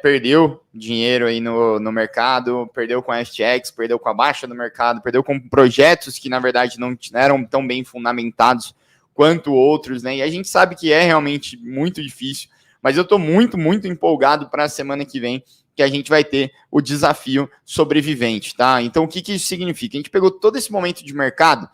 Speaker 2: perdeu dinheiro aí no mercado, perdeu com a FTX, perdeu com a baixa do mercado, perdeu com projetos que, na verdade, não eram tão bem fundamentados quanto outros, né? E a gente sabe que é realmente muito difícil, mas eu tô muito, muito empolgado para a semana que vem, que a gente vai ter o desafio sobrevivente, tá? Então, o que isso significa? A gente pegou todo esse momento de mercado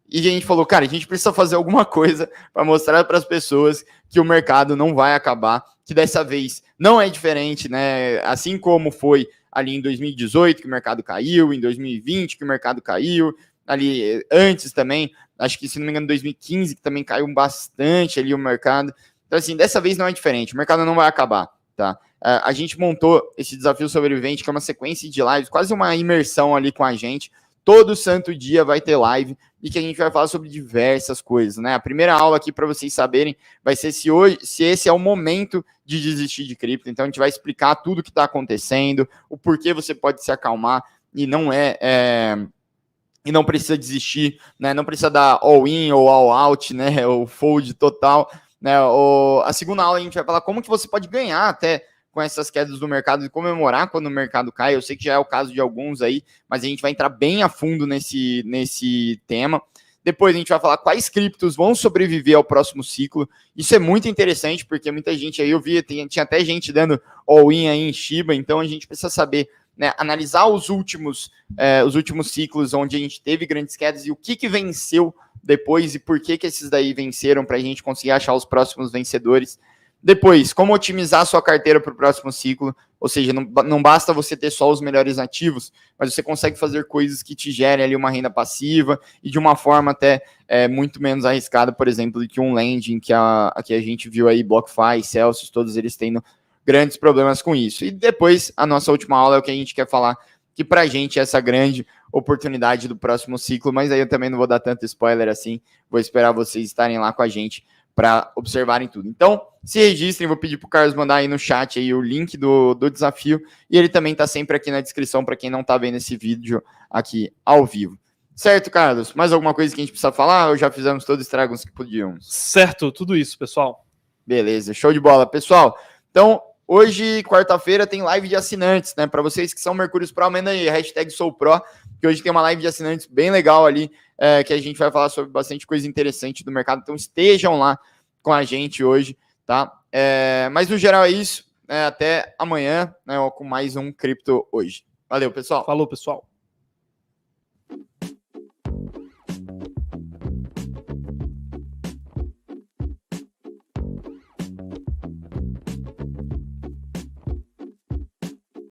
Speaker 2: e a gente falou, cara, a gente precisa fazer alguma coisa para mostrar para as pessoas que o mercado não vai acabar, que dessa vez não é diferente, né? Assim como foi ali em 2018 que o mercado caiu, em 2020 que o mercado caiu, ali antes também, acho que se não me engano 2015 que também caiu bastante ali o mercado. Então assim, dessa vez não é diferente, o mercado não vai acabar, tá? A gente montou esse desafio sobrevivente, que é uma sequência de lives, quase uma imersão ali com a gente. Todo santo dia vai ter live e que a gente vai falar sobre diversas coisas, né? A primeira aula aqui para vocês saberem vai ser se esse é o momento de desistir de cripto. Então a gente vai explicar tudo o que está acontecendo, o porquê você pode se acalmar e não precisa desistir, né? Não precisa dar all-in ou all-out, né? Ou fold total, né? A segunda aula a gente vai falar como que você pode ganhar até com essas quedas do mercado e comemorar quando o mercado cai. Eu sei que já é o caso de alguns aí, mas a gente vai entrar bem a fundo nesse tema. Depois a gente vai falar quais criptos vão sobreviver ao próximo ciclo. Isso é muito interessante, porque muita gente aí, eu vi, tinha até gente dando all-in aí em Shiba, então a gente precisa saber, né, analisar os últimos ciclos onde a gente teve grandes quedas e o que venceu depois e por que esses daí venceram para a gente conseguir achar os próximos vencedores. Depois, como otimizar a sua carteira para o próximo ciclo, ou seja, não basta você ter só os melhores ativos, mas você consegue fazer coisas que te gerem ali uma renda passiva e de uma forma até muito menos arriscada, por exemplo, do que um lending que a gente viu aí, BlockFi, Celsius, todos eles tendo grandes problemas com isso. E depois, a nossa última aula é o que a gente quer falar, que para a gente é essa grande oportunidade do próximo ciclo, mas aí eu também não vou dar tanto spoiler assim, vou esperar vocês estarem lá com a gente para observarem tudo. Então, se registrem, vou pedir para o Carlos mandar aí no chat aí o link do desafio, e ele também está sempre aqui na descrição para quem não está vendo esse vídeo aqui ao vivo. Certo, Carlos? Mais alguma coisa que a gente precisa falar ou já fizemos todos os estragos que podíamos?
Speaker 1: Certo, tudo isso, pessoal.
Speaker 2: Beleza, show de bola. Pessoal, então, hoje, quarta-feira, tem live de assinantes, né? Para vocês que são Mercúrios Pro, manda aí, #SouPro, que hoje tem uma live de assinantes bem legal ali, que a gente vai falar sobre bastante coisa interessante do mercado. Então, estejam lá com a gente hoje, tá? Mas, no geral, é isso. Até amanhã, né, com mais um Cripto Hoje. Valeu, pessoal.
Speaker 1: Falou, pessoal.